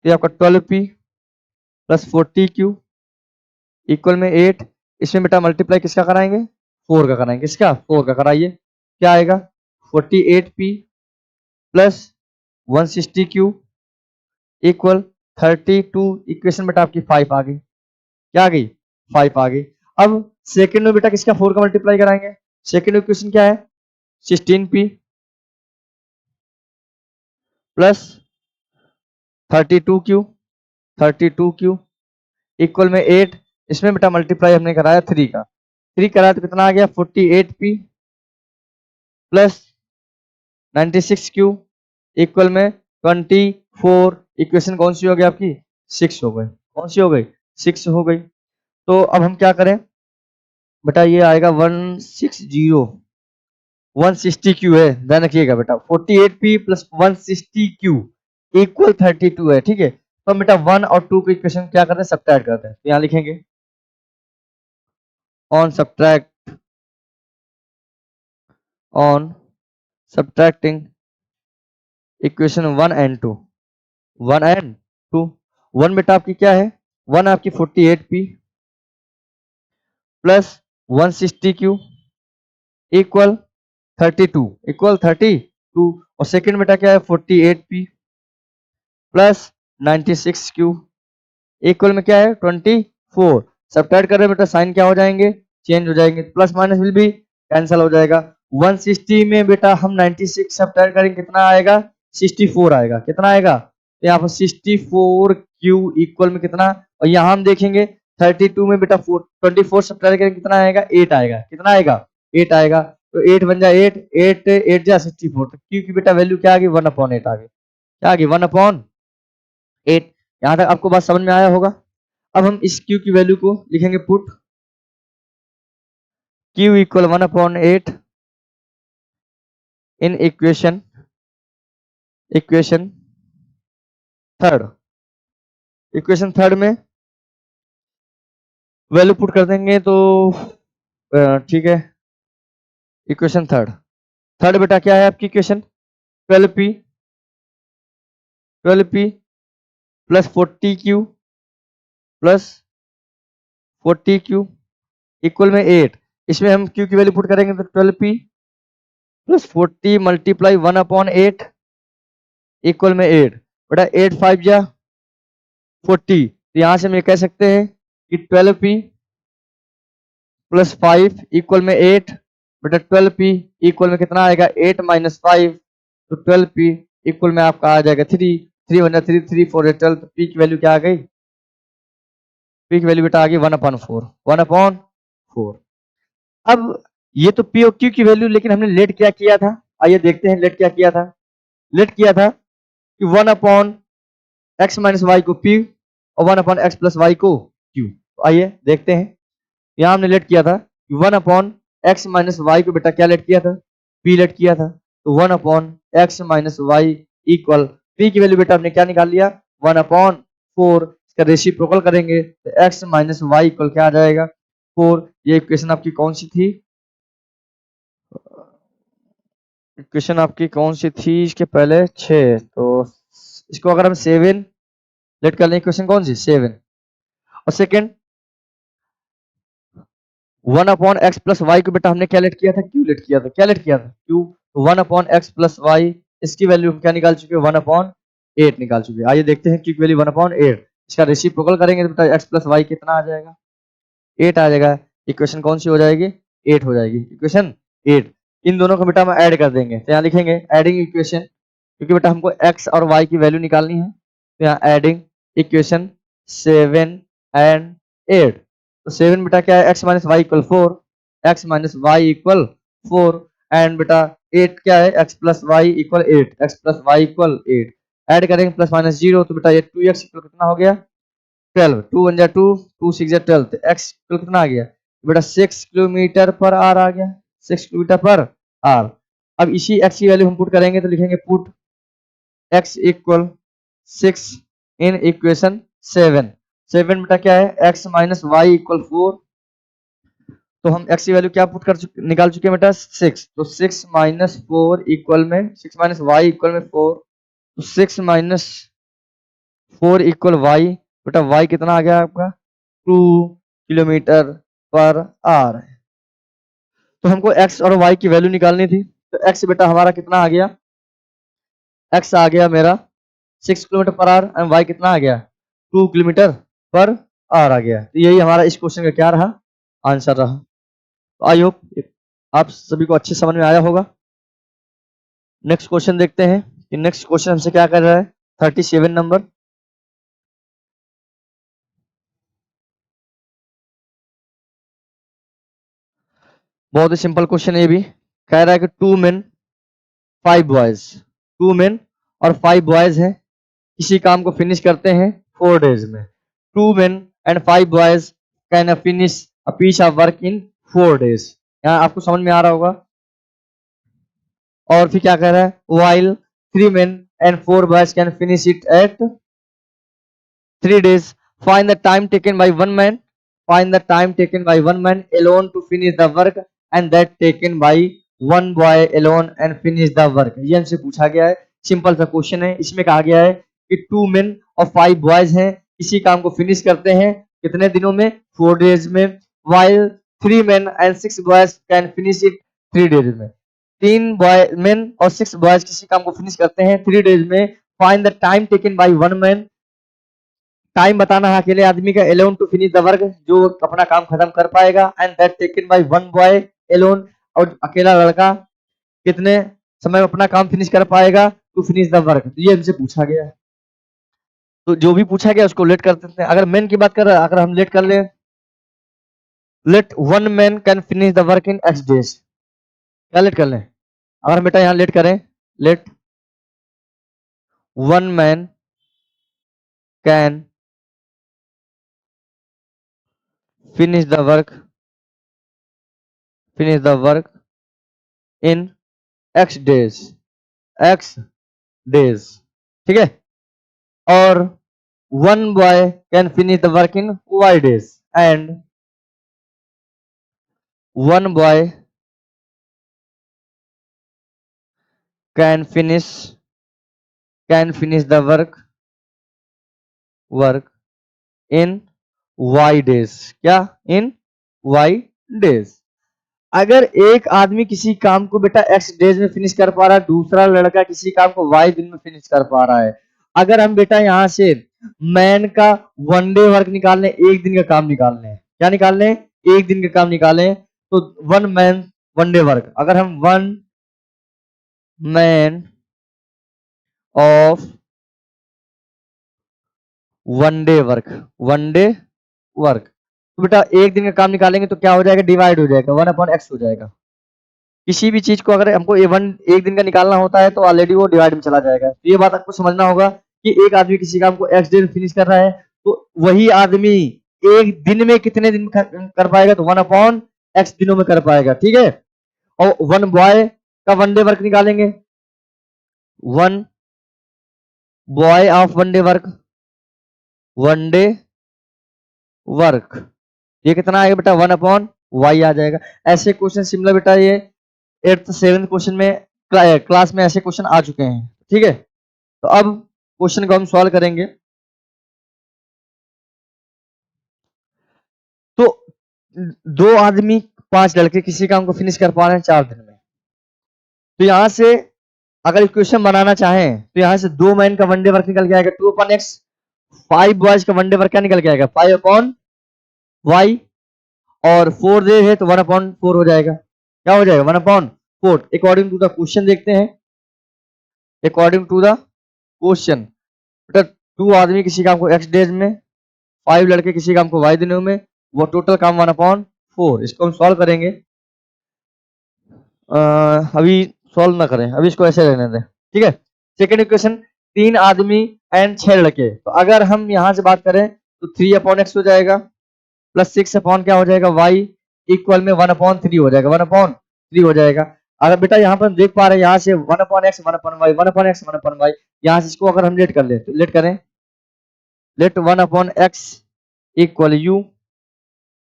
तो आपका 12p प्लस 40q इक्वल में 8। इसमें बेटा मल्टीप्लाई किसका कराएंगे, 4 का कराएंगे। किसका, 4 का कराइए। क्या आएगा, 48p plus 160q equal 32। Equation बेटा आपकी 5 आ गई। क्या आ गई, 5 आ गई। अब सेकंड में बेटा किसका 4 का मल्टीप्लाई कराएंगे। सेकंड इक्वेशन क्या है, 16p प्लस 32q इक्वल में 8। इसमें बेटा मल्टीप्लाई हमने कराया 3 का। 3 कराया तो कितना आ गया, 48p प्लस 96q इक्वल में 24। इक्वेशन कौन सी हो गई आपकी, 6 हो गई। कौन सी हो गई, 6 हो गई। तो अब हम क्या करें बेटा, ये आएगा 160q है, ध्यान रखिएगा बेटा। 48p प्लस 160q इक्वल 32 है, ठीक है। तो हम बेटा 1 और 2 को इक्वेशन क्या करते हैं, सब्ट्रैक्ट करते हैं। तो यहाँ लिखेंगे on subtracting equation 1 and 2। 1 and 2। 1 बेटा आपकी क्या है, 1 आपकी 48p प्लस 160q इक्वल 32 और सेकंड बेटा क्या है, 48p प्लस 96q इक्वल में क्या है, 24। सब्ट्रैक्ट कर रहे हैं बेटा, साइन क्या हो जाएंगे, चेंज हो जाएंगे। प्लस माइनस विल भी कैंसिल हो जाएगा। 160 में बेटा हम 96 सब्ट्रैक्ट करेंगे, कितना आएगा, 64 आएगा। कितना आएगा, तो यहाँ पर 64q इक्वल में कितना, और यहाँ हम देखेंगे 32 में बेटा 24 सब्ट्रैक्ट करेंगे, कितना आएगा, 8 आएगा। कितना आएगा, 8 आएगा। तो 8 बन जाए 8 8 8 जा 64। तो q की बेटा वैल्यू क्या आ गई, 1/8 आ गई। क्या आ गई, 1/8। यहाँ तक आपको बात समझ में आया होगा। अब हम इस q की वैल्यू को लिखेंगे, put q equal 1/8 in equation third. Equation third में वैल्यू पुट कर देंगे तो ठीक है। इक्वेशन थर्ड बेटा क्या है आपकी equation, 12p plus 40q equal में 8। इसमें हम q की वैल्यू पुट करेंगे तो 12p प्लस 40 मल्टीप्लाई 1/8 इक्वल में 8। बेटा 8 5 जा 40। तो यहां से हम ये कह सकते हैं कि 12p प्लस 5 इक्वल में 8। बेटा 12p इक्वल में कितना आएगा, 8 माइनस 5। तो 12p इक्वल में आपका आ जाएगा 3। 3 बन 3 3 4 12। तो p की वैल्यू क्या आ गई, p की वैल्यू बेटा आ गई 1/4। 1/4। अब ये तो p और q की वैल्यू, लेकिन हमने लेट क्या किया था, आइए देखते हैं लेट क्या किया था। लेट किया था कि 1/x माइनस वाई को p और 1/x प्लस वाई को q। तो आइए देखते हैं। यहाँ हमने लेट किया था 1/x माइनस वाई को बेटा क्या लेट किया था, p लेट किया था। तो 1/x minus y equal p की वैल्यू बेटा हमने क्या निकाल लिया, 1/4। इसका रेसिप्रोकल करेंगे तो x माइनस वाई इक्वल क्या आ जाएगा, 4। ये इक्वेशन आपकी कौन सी थी, इक्वेशन आपकी कौन सी थी, इसके पहले 6। तो इसको अगर हम 7 लेट कर लें, इक्वेशन कौन सी, 7। और सेकेंड 1/x प्लस वाई को बेटा हमने क्या लेट किया था, क्यू लेट किया था। क्या लेट किया था, क्यू। तो 1/x प्लस वाई, इसकी वैल्यू हम क्या निकाल चुके हैं, 1/8 निकाल चुके हैं। आइए देखते हैं क्यू की वैल्यू 1/8। इसका रेसिप्रोकल करेंगे तो बेटा x प्लस वाई कितना आ जाएगा, 8 आ जाएगा। इक्वेशन कौन सी हो जाएगी, 8 हो जाएगी। इक्वेशन 8। इन दोनों को बेटा हम ऐड कर देंगे, तो यहाँ लिखेंगे एडिंग इक्वेशन, क्योंकि बेटा हमको x और y की वैल्यू निकालनी है। तो यहाँ एडिंग इक्वेशन 7 एंड 8। तो 7 बेटा क्या है, x minus y equal 4, x minus y equal 4 and बेटा 8 क्या है, x plus y equal 8, x plus y equal 8। Add करेंगे प्लस माइनस 0, तो बेटा ये 2x इक्वल कितना हो गया, 12, 2 1 जा 2, 2 6 जा 12, तो x कितना आ गया बेटा 6 किलोमीटर पर आर आ गया, 6 किलोमीटर पर आर। अब इसी x की वैल्यू हम पुट करेंगे तो लिखेंगे put x equal 6 in equation 7। 7 बेटा क्या है x माइनस वाई इक्वल 4, तो हम x की वैल्यू क्या पुट कर निकाल चुके हैं बेटा 6, तो 6 माइनस 4 इक्वल में 6 माइनस वाई इक्वल में 4, तो 6 माइनस 4 इक्वल वाई, बेटा वाई कितना आ गया आपका 2 किलोमीटर पर आर। तो हमको x और y की वैल्यू निकालनी थी, तो x बेटा हमारा कितना आ गया, x आ गया मेरा 6 किलोमीटर पर आर एंड y कितना आ गया 2 किलोमीटर पर आर आ गया। तो यही हमारा इस क्वेश्चन का क्या रहा आंसर रहा। तो आई होप आप सभी को अच्छे समझ में आया होगा। नेक्स्ट क्वेश्चन देखते हैं कि नेक्स्ट क्वेश्चन हमसे क्या कर रहा है 37 नंबर। बहुत ही सिंपल क्वेश्चन है ये भी। कह रहा है कि 2 men 5 boys, 2 men और 5 boys हैं, किसी काम को फिनिश करते हैं 4 days में। 2 men and 5 boys can finish a piece of work in 4 days। यहाँ आपको समझ में आ रहा होगा। और फिर क्या कह रहा है while 3 men and 4 boys can finish it at 3 days, find the time taken by one man, find the time taken by one man alone to finish the work and that taken by one boy alone and finish the work। ये हमसे पूछा गया है, सिंपल सा क्वेश्चन है। इसमें कहा गया है कि 2 men और 5 boys हैं, इसी काम को फिनिश करते हैं कितने दिनों में 4 days में, while 3 men and 6 boys can finish it 3 days में। 3 men और 6 boys किसी काम को फिनिश करते हैं 3 days में। find the time taken by one man, time बताना है अकेले आदमी का alone to finish the work, जो अपना काम खत्म कर पाएगा, and that taken by one boy alone, और अकेला लड़का कितने समय में अपना काम फिनिश कर पाएगा टू फिनिश द वर्क। तो ये हमसे पूछा गया है, तो जो भी पूछा गया उसको लेट कर देते हैं। अगर मैन की बात कर रहे हैं, अगर हम लेट कर ले, let one man can finish the work in x days, क्या लेट कर लें, अगर हम बेटा यहाँ लेट करें, let one man can finish the work, finish the work in x days, x days, ठीक है। और one boy can finish the work in y days and one boy can finish the work in y days, क्या in y days। अगर एक आदमी किसी काम को बेटा x डेज में फिनिश कर पा रहा है, दूसरा लड़का किसी काम को y दिन में फिनिश कर पा रहा है, अगर हम बेटा यहाँ से मैन का वन डे वर्क निकालने, एक दिन का काम निकालने, क्या निकालने, एक दिन का काम निकालें, तो one man one day work, अगर हम one man of one day work, one day work, तो बेटा एक दिन का काम निकालेंगे तो क्या हो जाएगा, डिवाइड हो जाएगा, 1/x हो जाएगा। किसी भी चीज को अगर हमको एक दिन का निकालना होता है तो ऑलरेडी वो डिवाइड में चला जाएगा। तो ये बात आपको समझना होगा कि एक आदमी किसी काम को x डे में फिनिश कर रहा है, तो वही आदमी एक दिन में कितने दिन कर पाएगा, तो 1/x दिनों में कर पाएगा, ठीक है। और वन बॉय का वन डे वर्क निकालेंगे, one boy of one day work, one day work, ये कितना आएगा बेटा 1/y आ जाएगा। ऐसे क्वेश्चन सिमिलर बेटा ये 8th 7th क्वेश्चन में क्लास में ऐसे क्वेश्चन आ चुके हैं, ठीक है। तो अब क्वेश्चन को हम सॉल्व करेंगे। तो दो आदमी 5 लड़के किसी काम को फिनिश कर पा रहे हैं 4 दिन में, तो यहां से अगर इक्वेशन बनाना चाहें तो यहां से 2 मैन का वन डे वर्क निकल के आएगा 2/x, 5 बॉयज का वन डे वर्क क्या निकल के आएगा 5/y, और 4 डे है तो 1/4 हो जाएगा, क्या हो जाएगा 1/4। अकॉर्डिंग टू द क्वेश्चन देखते हैं, अकॉर्डिंग टू द क्वेश्चन बेटा 2 आदमी किसी काम को x डेज में, 5 लड़के किसी काम को y दिनों में, वो टोटल काम 1/4। इसको हम सॉल्व करेंगे, अभी सॉल्व ना करें, अभी इसको ऐसे रहने दें, ठीक है। सेकेंड इक्वेशन 3 आदमी एंड 6 लड़के, तो अगर हम यहां से बात करें तो 3/x हो जाएगा, प्लस 6 अपॉन क्या हो जाएगा y इक्वल में 1/3 हो जाएगा, 1/3 हो जाएगा। अगर बेटा यहाँ पर हम देख पा रहे हैं, यहाँ से 1/x 1/y 1/x 1/y, यहाँ से इसको अगर हम लेट कर ले तो लेट करें, let 1/x equal u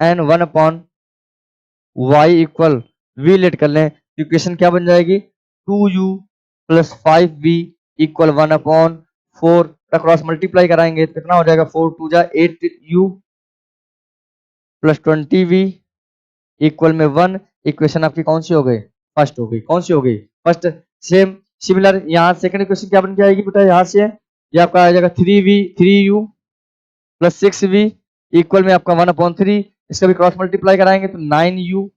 and 1/y equal v let कर लें, इक्वेशन क्या बन जाएगी, 2u प्लस 5v इक्वल 1/4 का क्रॉस मल्टीप्लाई कराएंगे तो कितना हो जाएगा, 4 2 जा 8u प्लस 20v इक्वल में 1। इक्वेशन आपकी कौन सी हो गई, फर्स्ट हो गई। कौन सी हो गई, फर्स्ट। सेम सिमिलर यहाँ सेकंड इक्वेशन क्या बन के आएगी बेटा, यहाँ से ये आपका आ जाएगा 3u प्लस 6v इक्वल में आपका 1/3, इसका भी क्रॉस मल्टीप्लाई कराएंगे तो 9u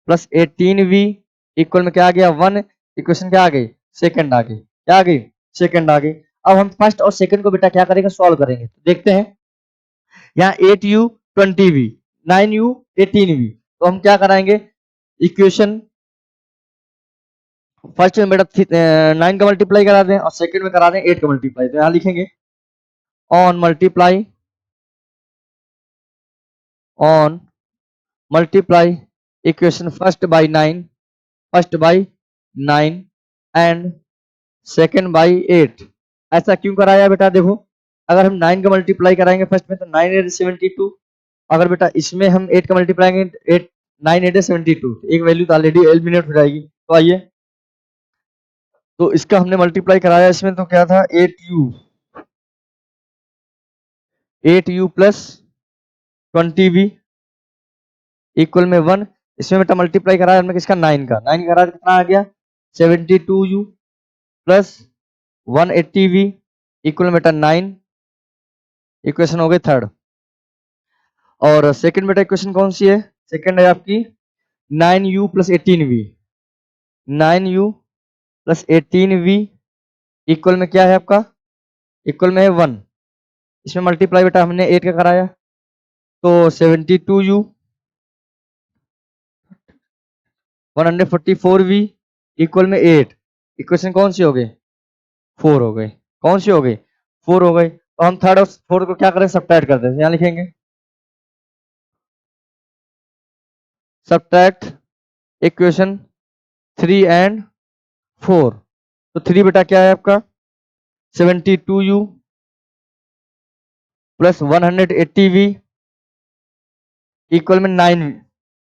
प्लस 18v इक्वल में क्या आ गया, 1। इक्वेशन क्या आ गई, सेकंड आ गई, क्या आ गई, सेकंड आ गई। अब हम फर्स्ट और सेकंड को बेटा क्या करेंगे, सॉल्व करेंगे। देखते हैं, यहाँ 8u 20v 9u 18v, तो हम क्या कराएंगे, इक्वेशन फर्स्ट में बेटा 9 का मल्टीप्लाई करा दें और सेकंड में करा दें 8 का मल्टीप्लाई। तो यहाँ लिखेंगे on multiply equation first by 9 and second by 8। ऐसा क्यों कराया बेटा, देखो अगर हम 9 का मल्टीप्लाई कराएंगे फर्स्ट में तो 9 8 72, अगर बेटा इसमें हम 8 का मल्टीप्लाई करेंगे 8 9 8 72, एक वैल्यू तो ऑलरेडी एलिमिनेट हो जाएगी। तो आइए, तो इसका हमने मल्टीप्लाई कराया इसमें, तो क्या था 8u प्लस 20v इक्वल में 1। इसमें बेटा मल्टीप्लाई कराया हमने किसका, 9 का, 9 करा कितना आ गया 72u प्लस 180v इक्वल में बेटा 9। इक्वेशन हो गई थर्ड। और सेकंड बेटा इक्वेशन कौन सी है, सेकंड है आपकी 9u plus 18v 9u plus 18v equal में क्या है आपका, इक्वल में है 1। इसमें मल्टीप्लाई बेटा हमने 8 का कराया तो 72u 144v इक्वल में 8। इक्वेशन कौन सी हो गई, 4 हो गई। कौन सी हो गई, 4 हो गई। तो हम थर्ड और फोर्थ को क्या करें, सब्ट्रैक्ट कर दें। यहाँ लिखेंगे सब्ट्रैक्ट इक्वेशन 3 एंड 4। तो 3 बेटा क्या है आपका 72u प्लस 180v इक्वल में 9,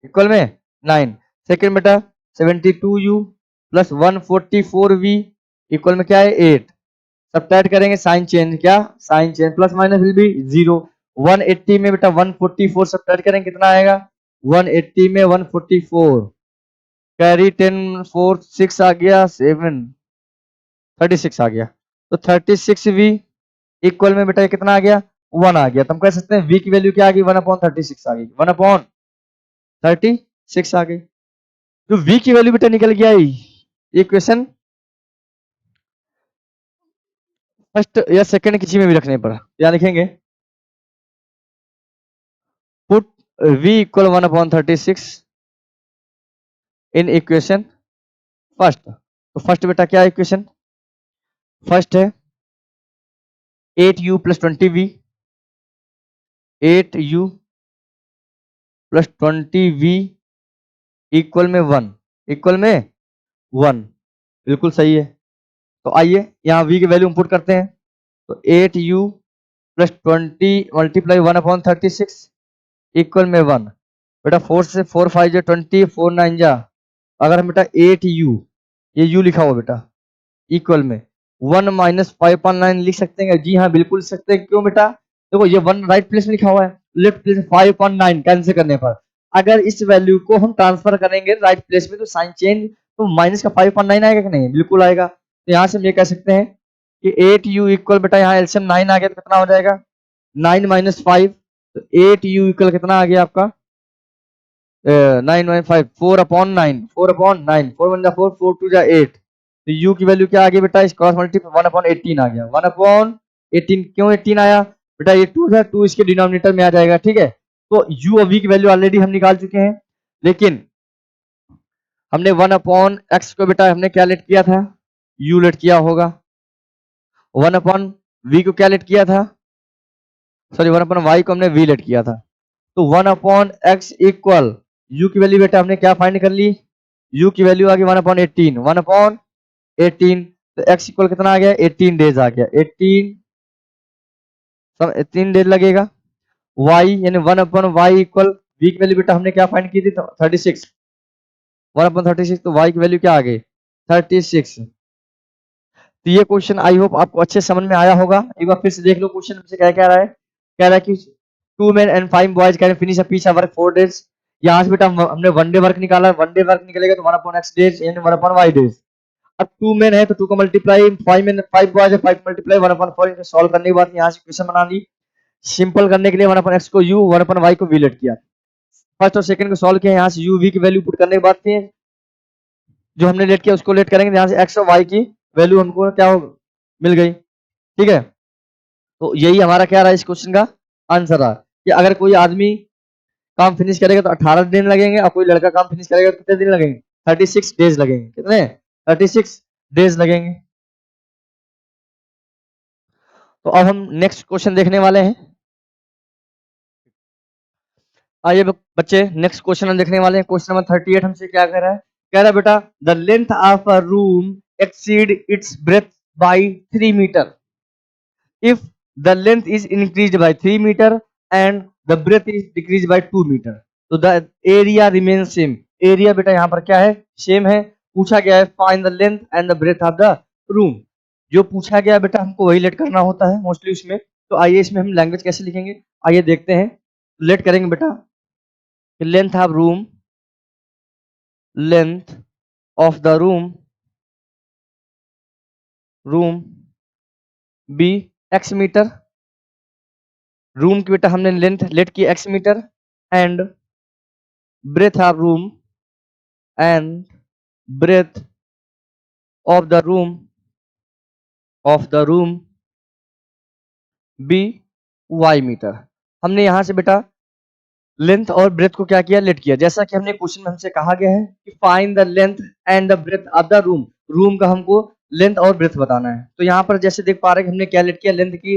इक्वल में 9। सेकेंड बेटा 72u प्लस 144v इक्वल में क्या है 8। सब्ट्रैक्ट करेंगे, साइन चेंज, क्या sign change, plus minus will be 0। 180 में बेटा 144 सब्ट्रैक्ट करेंगे कितना आएगा, 180 में 144 कैरी 10 4 6 आ गया 7 36 आ गया। तो 36v इक्वल में बेटा कितना आ गया 1 आ गया। तो हम कह सकते हैं v की वैल्यू क्या आ गई 1/36 आ गई, 1/36 आ गई। तो v की वैल्यू बेटा निकल गया इक्वेशन फर्स्ट या सेकंड किसी में भी रखने पर। यहाँ लिखेंगे put v equal 1/36 in equation first. तो फर्स्ट बेटा क्या है इक्वेशन, फर्स्ट है 8u plus 20v 8u plus 20v equal में 1, इक्वल में 1, बिल्कुल सही है। तो आइए यहाँ v की वैल्यू इंपुट करते हैं। तो 8u प्लस 20 मल्टीप्लाई 1/36 इक्वल में 1। बेटा 4 से 4 5 जा 20 4 9 जा, अगर हम बेटा 8u, ये u लिखा हुआ बेटा इक्वल में 1 माइनस 5/9 लिख सकते हैं। जी हाँ बिल्कुल लिख सकते हैं। क्यों बेटा, देखो ये 1 राइट प्लेस में लिखा हुआ है, लेफ्ट प्लेस 5/9 कैंसिल करने पर अगर इस वैल्यू को हम ट्रांसफर करेंगे राइट प्लेस में तो साइन चेंज, तो माइनस का 5/9 आएगा कि नहीं, बिल्कुल आएगा। तो यहाँ से हम ये कह सकते हैं कि 8u इक्वल बेटा यहाँ एलसीएम 9 आ गया तो कितना हो जाएगा 9 माइनस 5। तो 8u इक्वल कितना आ गया आपका 9 4/9 4/9 4 1 जा 4 4 2 जा 8। तो u की वैल्यू क्या आ गई बेटा, इस क्रॉस मल्टीप्लाई 1/18 आ गया, 1/18। क्यों 18 आया बेटा, ये 2 था, 2 इसके डिनोमिनेटर में आ जाएगा, ठीक है। तो u और v की वैल्यू ऑलरेडी हम निकाल चुके हैं, लेकिन हमने 1/x को बेटा हमने क्या लेट किया था, u लेट किया होगा। 1/v को क्या लेट किया था सॉरी 1/y को हमने v लेट किया था, तो 1/x इक्वल u की वैल्यू बेटा हमने क्या फाइंड कर ली, u की वैल्यू आ गई 1/18, 1/18, तो x इक्वल कितना आ गया, 18 डेज आ गया, 18 डेज लगेगा। y यानी 1/y इक्वल v की वैल्यू बेटा हमने क्या फाइंड की थी, 36, 1/36, तो y की वैल्यू क्या आ गई, 36। तो ये क्वेश्चन आई होप आपको अच्छे समझ में आया होगा। एक बार फिर से देख लो क्वेश्चन हमसे क्या कह रहा है, कह रहा है कि 2 men and 5 boys can finish a piece work 4 days. यहाँ से बेटा हमने वन डे वर्क निकाला, वन डे वर्क निकलेगा तो 1/x डेज यानी 1/y डेज। अब 2 men है तो 2 को मल्टीप्लाई, 5 men 5 boys है 5 मल्टीप्लाई 1/4, इनको सॉल्व करने के बाद यहाँ से क्वेश्चन बना ली। सिंपल करने के लिए 1/x को u 1/y को v लेट किया, फर्स्ट और सेकंड को सॉल्व किया, यहाँ से u v की वैल्यू पुट करने के बाद फिर जो हमने लेट किया उसको लेट करेंगे, यहाँ से x और y की वैल्यू हमको क्या हो मिल गई। ठीक है, तो यही हमारा क्या रहा इस क्वेश्चन का आंसर रहा कि अगर कोई आदमी काम फिनिश करेगा तो 18 दिन लगेंगे और कोई लड़का काम फिनिश करेगा तो कितने दिन लगेंगे, 36 डेज लगेंगे। कितने, 36 डेज लगेंगे। तो अब हम नेक्स्ट क्वेश्चन देखने वाले हैं। आइए बच्चे नेक्स्ट क्वेश्चन हम देखने वाले हैं। क्वेश्चन नंबर 38 हमसे क्या कह रहा है, कह रहा है बेटा the length of a room exceed its breadth by 3 metre if the length is increased by 3 meter and the breadth is decreased by 2 meter, तो the area remains same। Area बेटा यहाँ पर क्या है, सेम है। पूछा गया है find the length and the breadth of the room. जो पूछा गया बेटा हमको वही लेट करना होता है मोस्टली उसमें। तो आइए इसमें हम लैंग्वेज कैसे लिखेंगे, आइए देखते हैं। लेट करेंगे बेटा length of room, length of the room be x metre. Room की बेटा हमने लेंथ लेट की x metre and breadth of room and breadth of the room be y metre. हमने यहां से बेटा लेंथ और ब्रेथ को क्या किया, लेट किया। जैसा कि हमने क्वेश्चन में हमसे कहा गया है कि find the length and the breadth of the room, room का हमको लेंथ और ब्रेथ बताना है। तो यहाँ पर जैसे देख पा रहे हैं कि हमने क्या लेट किया, लेंथ की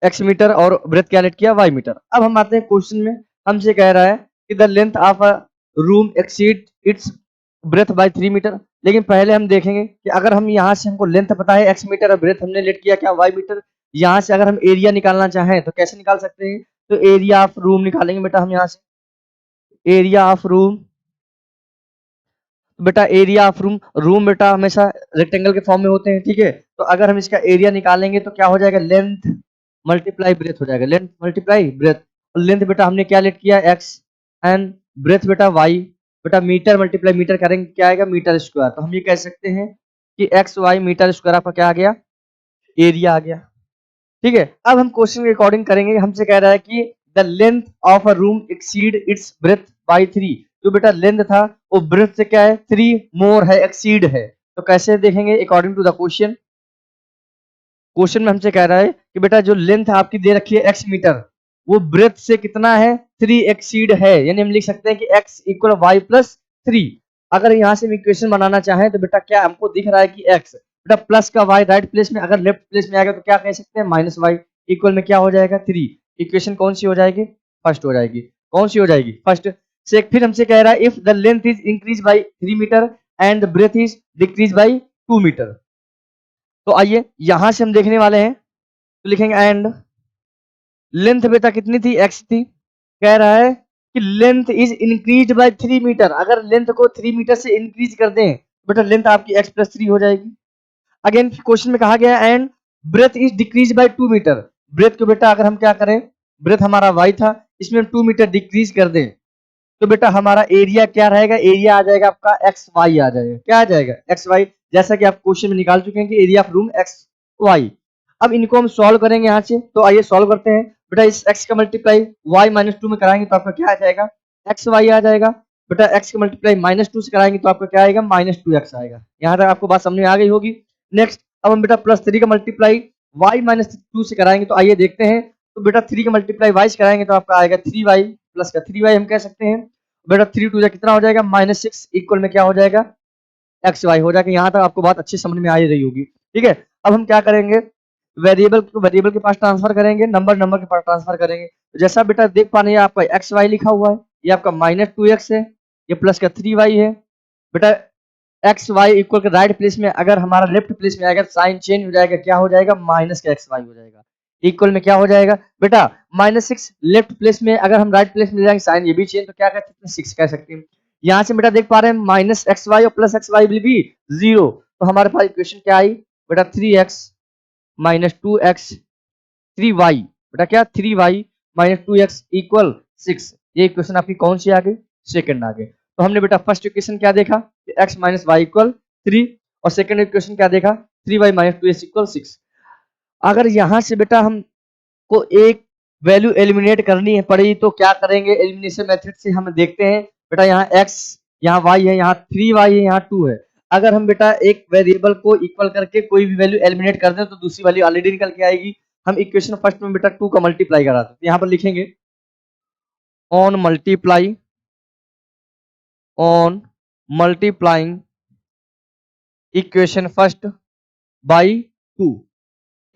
एक्स मीटर और ब्रेथ क्या लेट किया, वाई मीटर। अब हम आते हैं क्वेश्चन में, हमसे कह रहा है कि the length of a room exceed its breadth by 3 metre. लेकिन पहले हम देखेंगे कि अगर हम यहाँ से हमको लेंथ पता है एक्स मीटर और ब्रेथ हमने लेट किया क्या, वाई मीटर। यहाँ से अगर हम एरिया निकालना चाहें तो कैसे निकाल सकते हैं, तो एरिया ऑफ रूम निकालेंगे बेटा हम यहाँ से। एरिया ऑफ रूम, बेटा एरिया ऑफ रूम, रूम बेटा हमेशा रेक्टेंगल के फॉर्म में होते हैं। ठीक है, तो अगर हम इसका एरिया निकालेंगे तो क्या हो जाएगा, लेंथ मल्टीप्लाई ब्रेथ हो जाएगा, लेंथ मल्टीप्लाई ब्रेथ। और लेंथ बेटा हमने क्या लेट किया, एक्स एंड ब्रेथ बेटा वाई। बेटा मीटर मल्टीप्लाई मीटर करेंगे क्या आएगा, मीटर स्क्वायर। तो हम ये कह सकते हैं कि एक्स वाई मीटर स्क्वायर आपका क्या आ गया, एरिया आ गया। ठीक है, अब हम क्वेश्चन के अकॉर्डिंग करेंगे। हमसे कह रहा है कि the length of a room exceed its breadth by 3। जो बेटा लेंथ था वो ब्रेथ से क्या है, 3 मोर है, एक्सीड है। तो कैसे देखेंगे, according to the question. Question में हमसे कह रहा है कि बेटा जो लेंथ आपकी दे रखी है एक्स मीटर, वो ब्रेथ से कितना है, 3 एक्सीड है। यानी हम लिख सकते हैं कि x इक्वल वाई प्लस 3। अगर यहाँ से हम इक्वेशन बनाना चाहें तो बेटा क्या हमको दिख रहा है कि x, बेटा प्लस का y राइट प्लेस में, अगर लेफ्ट प्लेस में आएगा तो क्या कह सकते हैं, माइनस वाई इक्वल में क्या हो जाएगा, 3। इक्वेशन कौन सी हो जाएगी, फर्स्ट हो जाएगी। कौन सी हो जाएगी, फर्स्ट से। फिर हमसे कह रहा है if the length is increase by 3 metre and the breadth is decrease by 2 metre. तो आइए यहां से हम देखने वाले हैं, तो लिखेंगे एंड लेंथ बेटा कितनी थी, एक्स थी। कह रहा है कि length is increase by 3 metre. अगर लेंथ को 3 मीटर से इंक्रीज कर दें तो बेटा लेंथ आपकी एक्स प्लस 3 हो जाएगी। अगेन क्वेश्चन में कहा गया and breadth is decrease by 2 metre. Breadth को बेटा अगर हम क्या करें, ब्रेथ हमारा वाई था, इसमें हम 2 मीटर डिक्रीज कर दें तो बेटा हमारा एरिया क्या रहेगा, एरिया आ जाएगा आपका एक्स वाई आ जाएगा। क्या आ जाएगा, एक्स वाई। जैसा कि आप क्वेश्चन में निकाल चुके हैं कि area of room x y. अब इनको हम सॉल्व करेंगे यहाँ से, तो आइए सॉल्व करते हैं। बेटा इस x का मल्टीप्लाई y माइनस 2 में कराएंगे तो आपका क्या आ जाएगा, एक्स वाई आ जाएगा। बेटा x का मल्टीप्लाई माइनस 2 से कराएंगे तो आपका क्या आएगा, माइनस 2x आएगा। यहाँ तक आपको बात समझ में आ गई होगी। नेक्स्ट अब हम बेटा प्लस 3 का मल्टीप्लाई y माइनस 2 से कराएंगे तो आइए देखते हैं। तो बेटा 3 का मल्टीप्लाई y से कराएंगे तो आपका आएगा 3y प्लस का 3y हम कह सकते हैं। बेटा 3 2 कितना हो जाएगा, -6 इक्वल में क्या हो जाएगा, एक्स वाई हो जाएगा। यहाँ तक आपको बात अच्छी समझ में आ ही रही होगी। ठीक है, अब हम क्या करेंगे, वेरिएबल को वेरिएबल के पास ट्रांसफर करेंगे, नंबर नंबर के पास ट्रांसफर करेंगे। तो जैसा बेटा देख पा रहे हैं आपका एक्स वाई लिखा हुआ है, ये आपका -2x है, ये प्लस का 3y है। बेटा एक्स वाई इक्वल के राइट प्लेस में अगर हमारा लेफ्ट प्लेस में अगर साइन चेंज हो जाएगा, क्या हो जाएगा, माइनस का एक्स वाई हो जाएगा। इक्वल में क्या हो जाएगा बेटा, -6 लेफ्ट प्लेस में अगर हम राइट प्लेस में जाएंगे, साइन ये भी चेंज, तो क्या कह सकते हैं, 6 कह सकते हैं। यहाँ से बेटा देख पा रहे हैं माइनस एक्स वाई और plus x y will be 0, तो हमारे पास इक्वेशन क्या आई बेटा, 3x माइनस 2x 3y, बेटा क्या 3y माइनस 2x इक्वल 6। ये इक्वेशन आपकी कौन सी आ गई, सेकंड आ गई। तो हमने बेटा फर्स्ट इक्वेशन क्या देखा, x माइनस वाई इक्वल 3, और सेकंड इक्वेशन क्या देखा, 3y माइनस 2x इक्वल 6। अगर यहाँ से बेटा हम को एक वैल्यू एलिमिनेट करनी है पड़ी, तो क्या करेंगे, एलिमिनेशन मेथड से हम देखते हैं। बेटा यहाँ x, यहाँ y है, यहाँ 3y है, यहाँ 2 है। अगर हम बेटा एक वेरिएबल को इक्वल करके कोई भी वैल्यू एलिमिनेट कर दें, तो दूसरी वैल्यू ऑलरेडी निकल के आएगी। हम इक्वेशन फर्स्ट में बेटा 2 का मल्टीप्लाई करा देते हैं, यहाँ पर लिखेंगे on multiplying equation first by 2।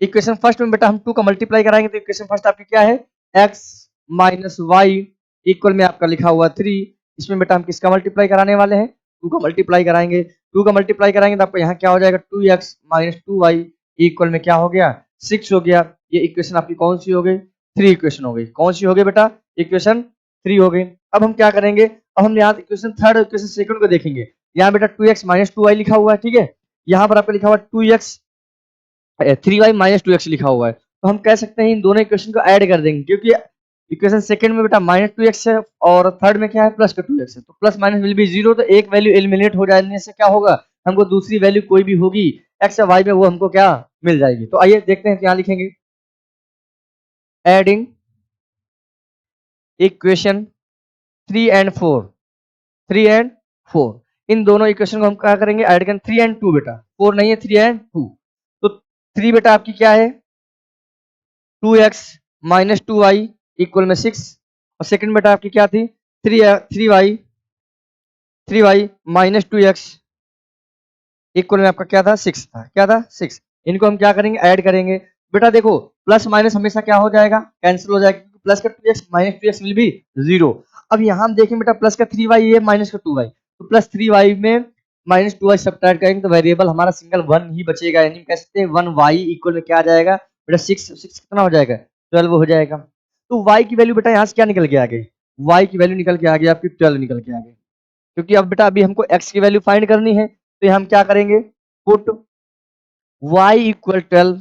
Equation first में बेटा हम 2 का मल्टीप्लाई कराएंगे, तो इक्वेशन फर्स्ट आपकी क्या है, x माइनस वाई इक्वल में आपका लिखा हुआ 3। इसमें बेटा हम किसका मल्टीप्लाई कराने वाले हैं, 2 का मल्टीप्लाई कराएंगे। 2 का मल्टीप्लाई कराएंगे तो आपको यहाँ क्या हो जाएगा, 2x माइनस 2y इक्वल में क्या हो गया, 6 हो गया। ये इक्वेशन आपकी कौन सी हो गई, 3 इक्वेशन हो गई। कौन सी हो गई बेटा, इक्वेशन 3 हो गई। अब हम क्या करेंगे, अब हम यहाँ इक्वेशन थर्ड इक्वेशन सेकंड को देखेंगे। यहाँ बेटा 2x माइनस 2y लिखा हुआ है, ठीक है। यहाँ पर आपका लिखा हुआ 2x 3y माइनस 2x लिखा हुआ है, तो हम कह सकते हैं इन दोनों इक्वेशन को ऐड कर देंगे, क्योंकि इक्वेशन सेकंड में बेटा -2x है और थर्ड में क्या है, प्लस का 2x है, तो प्लस माइनस विल बी 0। तो एक वैल्यू एलिमिनेट हो जाने से क्या होगा, हमको दूसरी वैल्यू कोई भी होगी x या y में, वो हमको क्या मिल जाएगी। तो आइए देखते हैं, यहाँ लिखेंगे एडिंग इक्वेशन 3 एंड 4, 3 एंड 4, इन दोनों इक्वेशन को हम क्या करेंगे, ऐड करेंगे। 3 एंड 2 बेटा, 4 नहीं है, 3 एंड 2। तो 3 बेटा आपकी क्या है, 2x माइनस 2y इक्वल में 6, और सेकंड बेटा आपकी क्या थी, 3y माइनस 2x इक्वल में आपका क्या था, 6 था, क्या था, 6। इनको हम क्या करेंगे, ऐड करेंगे। बेटा देखो प्लस माइनस हमेशा क्या हो जाएगा, कैंसिल हो जाएगा, प्लस का 2x minus 2x will be 0। अब यहाँ हम देखें बेटा, प्लस का 3y है, माइनस का 2y, तो प्लस 3y में माइनस 2y सब्ट्रैक्ट करेंगे तो वेरिएबल हमारा सिंगल 1 ही बचेगा, यानी कह सकते हैं 1y इक्वल में क्या आ जाएगा बेटा, 6 कितना हो जाएगा, 12 हो जाएगा। तो y की वैल्यू बेटा यहाँ से क्या निकल के आ गई, y की वैल्यू निकल के आ गई आपकी 12 निकल के आ गई। क्योंकि अब बेटा अभी हमको x की वैल्यू फाइंड करनी है, तो हम क्या करेंगे, put y equal 12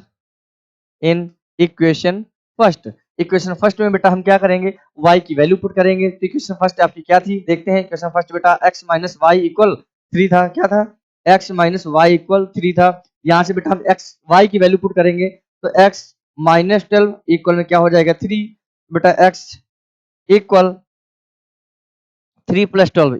in equation first. Equation first में बेटा हम क्या करेंगे, y की वैल्यू पुट करेंगे। तो इक्वेशन फर्स्ट आपकी क्या थी, देखते हैं। इक्वेशन फर्स्ट बेटा x माइनस वाई इक्वल 3 था, क्या था, x माइनस वाई इक्वल 3 था। यहाँ से बेटा हम x y की वैल्यू पुट करेंगे, तो x माइनस 12 इक्वल में क्या हो जाएगा, 3। बेटा x इक्वल 3 प्लस 12,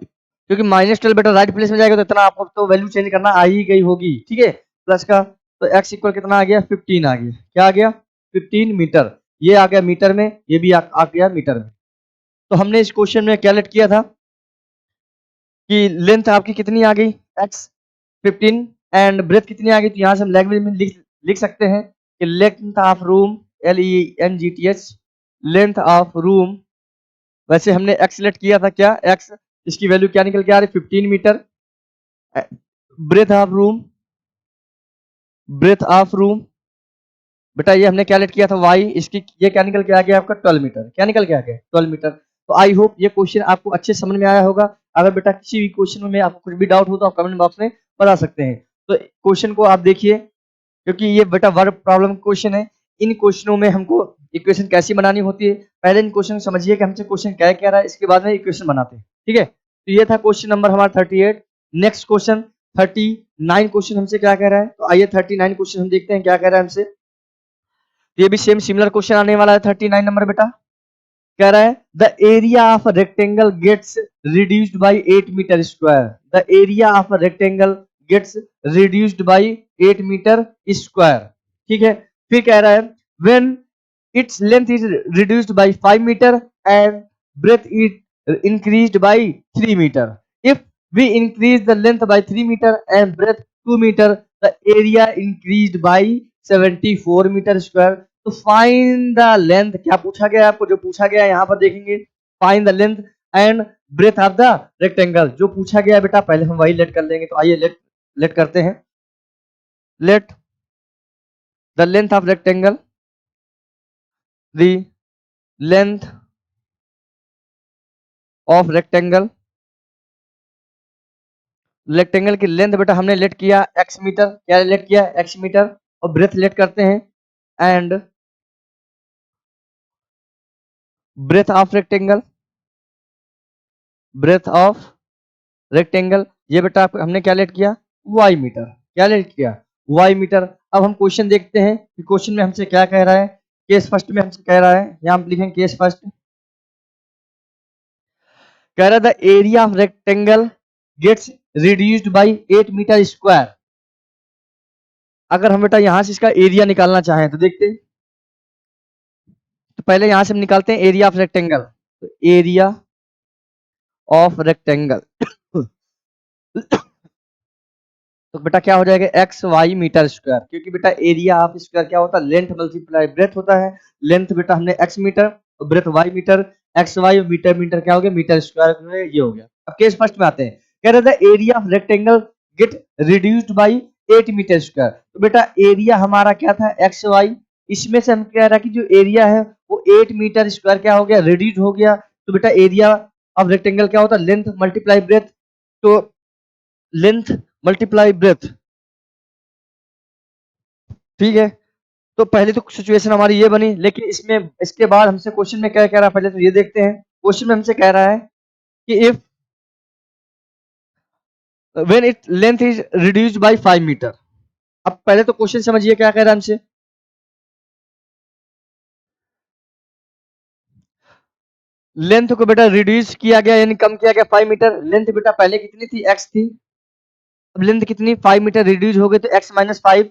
क्योंकि -12 बेटा राइट प्लेस में जाएगा तो इतना आपको तो वैल्यू चेंज करना आ ही गई होगी, ठीक है, प्लस का। तो x इक्वल कितना आ गया, 15 आ गया, क्या आ गया, 15 मीटर। ये आ गया मीटर में, ये भी आ गया मीटर में। तो हमने इस क्वेश्चन में कैलकुलेट किया था कि लेंथ आपकी कितनी आ गई, x 15, एंड ब्रेथ कितनी आ गई। तो यहाँ से हम लैंग्वेज में लिख सकते हैं कि length of room, LENGTH, length of room. वैसे हमने x सिलेक्ट किया था, क्या x, इसकी वैल्यू क्या निकल के आ रही, 15 metre. Breadth of room, breadth of room बेटा ये हमने कैलकुलेट किया था y, इसकी ये क्या निकल के आ गया आपका 12 मीटर, क्या निकल के आ गया 12 मीटर। तो आई होप ये क्वेश्चन आपको अच्छे समझ में आया होगा। अगर बेटा किसी भी क्वेश्चन में आपको कुछ भी डाउट हो तो आप कमेंट बॉक्स में बता सकते हैं। तो क्वेश्चन को आप देखिए, क्योंकि ये बेटा वर्ड प्रॉब्लम क्वेश्चन है। इन क्वेश्चनों में हमको इक्वेशन कैसी बनानी होती है, पहले इन क्वेश्चन समझिए कि हमसे क्वेश्चन क्या कह रहा है, इसके बाद में इक्वेशन बनाते हैं, ठीक है। तो ये था क्वेश्चन नंबर हमारा 38। नेक्स्ट क्वेश्चन 39 क्वेश्चन हमसे क्या कह रहा है, तो आइए 39 क्वेश्चन हम देखते हैं क्या कह रहा है हमसे। ये भी सेम सिमिलर क्वेश्चन आने वाला है। 39 नंबर बेटा कह रहा है, the area of rectangle gets reduced by 8 metre square. The area of rectangle gets reduced by 8 metre square, ठीक है। फिर कह रहा है, when its length is reduced by 5 metre and breadth it increased by 3 metre. If we increase the length by 3 metre and breadth 2 metre, the area increased by 74 metre square. तो फाइंड द लेंथ, क्या पूछा गया है आपको, जो पूछा गया है यहाँ पर देखेंगे, find the length and breadth of the rectangle. जो पूछा गया है बेटा पहले हम वही लेट कर लेंगे। तो आइए लेट करते हैं। Let the length of rectangle, the length of rectangle, rectangle की लेंथ बेटा हमने लेट किया x मीटर, क्या लेट किया x मीटर, और ब्रेथ लेट करते हैं and breadth of rectangle, breadth of rectangle ये बेटा हमने क्या लेट किया y मीटर, क्या लेट किया y मीटर। अब हम क्वेश्चन देखते हैं कि क्वेश्चन में हमसे क्या कह रहा है। केस फर्स्ट में हमसे कह रहा है, यहां हम लिखेंगे केस फर्स्ट, कह रहा है the area of rectangle gets reduced by 8 metre square. अगर हम बेटा यहां से इसका एरिया निकालना चाहें तो देखते हैं। तो पहले यहां से हम निकालते हैं एरिया ऑफ रेक्टेंगल। तो एरिया ऑफ रेक्टेंगल तो बेटा क्या हो जाएगा एक्स वाई मीटर स्क्वायर, क्योंकि बेटा एरिया ऑफ स्क्वायर क्या होता है लेंथ मल्टीप्लाई ब्रेथ होता है। लेंथ बेटा हमने एक्स मीटर और breadth y metre, x y और मीटर मीटर क्या हो गया मीटर स्क्वायर, ये हो गया। अब केस फर्स्ट में आते हैं, कह रहे थे area of rectangle get reduced by 8 metre square. तो बेटा एरिया हमारा क्या था एक्स वाई, इसमें से हम कह रहा है कि जो एरिया है वो 8 मीटर स्क्वायर क्या हो गया रिड्यूस हो गया। तो बेटा एरिया ऑफ रेक्टेंगल क्या होता है लेंथ मल्टीप्लाई ब्रेथ। तो लेंथ मल्टीप्लाई ब्रेथ, ठीक है। तो पहले तो सिचुएशन हमारी ये बनी, लेकिन इसमें इसके बाद हमसे क्वेश्चन में क्या कह रहा है पहले तो ये देखते हैं। क्वेश्चन में हमसे कह रहा है कि if when it length is reduced by 5 metre. अब पहले तो क्वेश्चन समझिए क्या कह रहा है हमसे। लेंथ को बेटा रिड्यूस किया गया यानी कम किया गया 5 मीटर। लेंथ बेटा पहले कितनी थी x थी, अब लेंथ कितनी 5 मीटर रिड्यूस हो गई तो x minus 5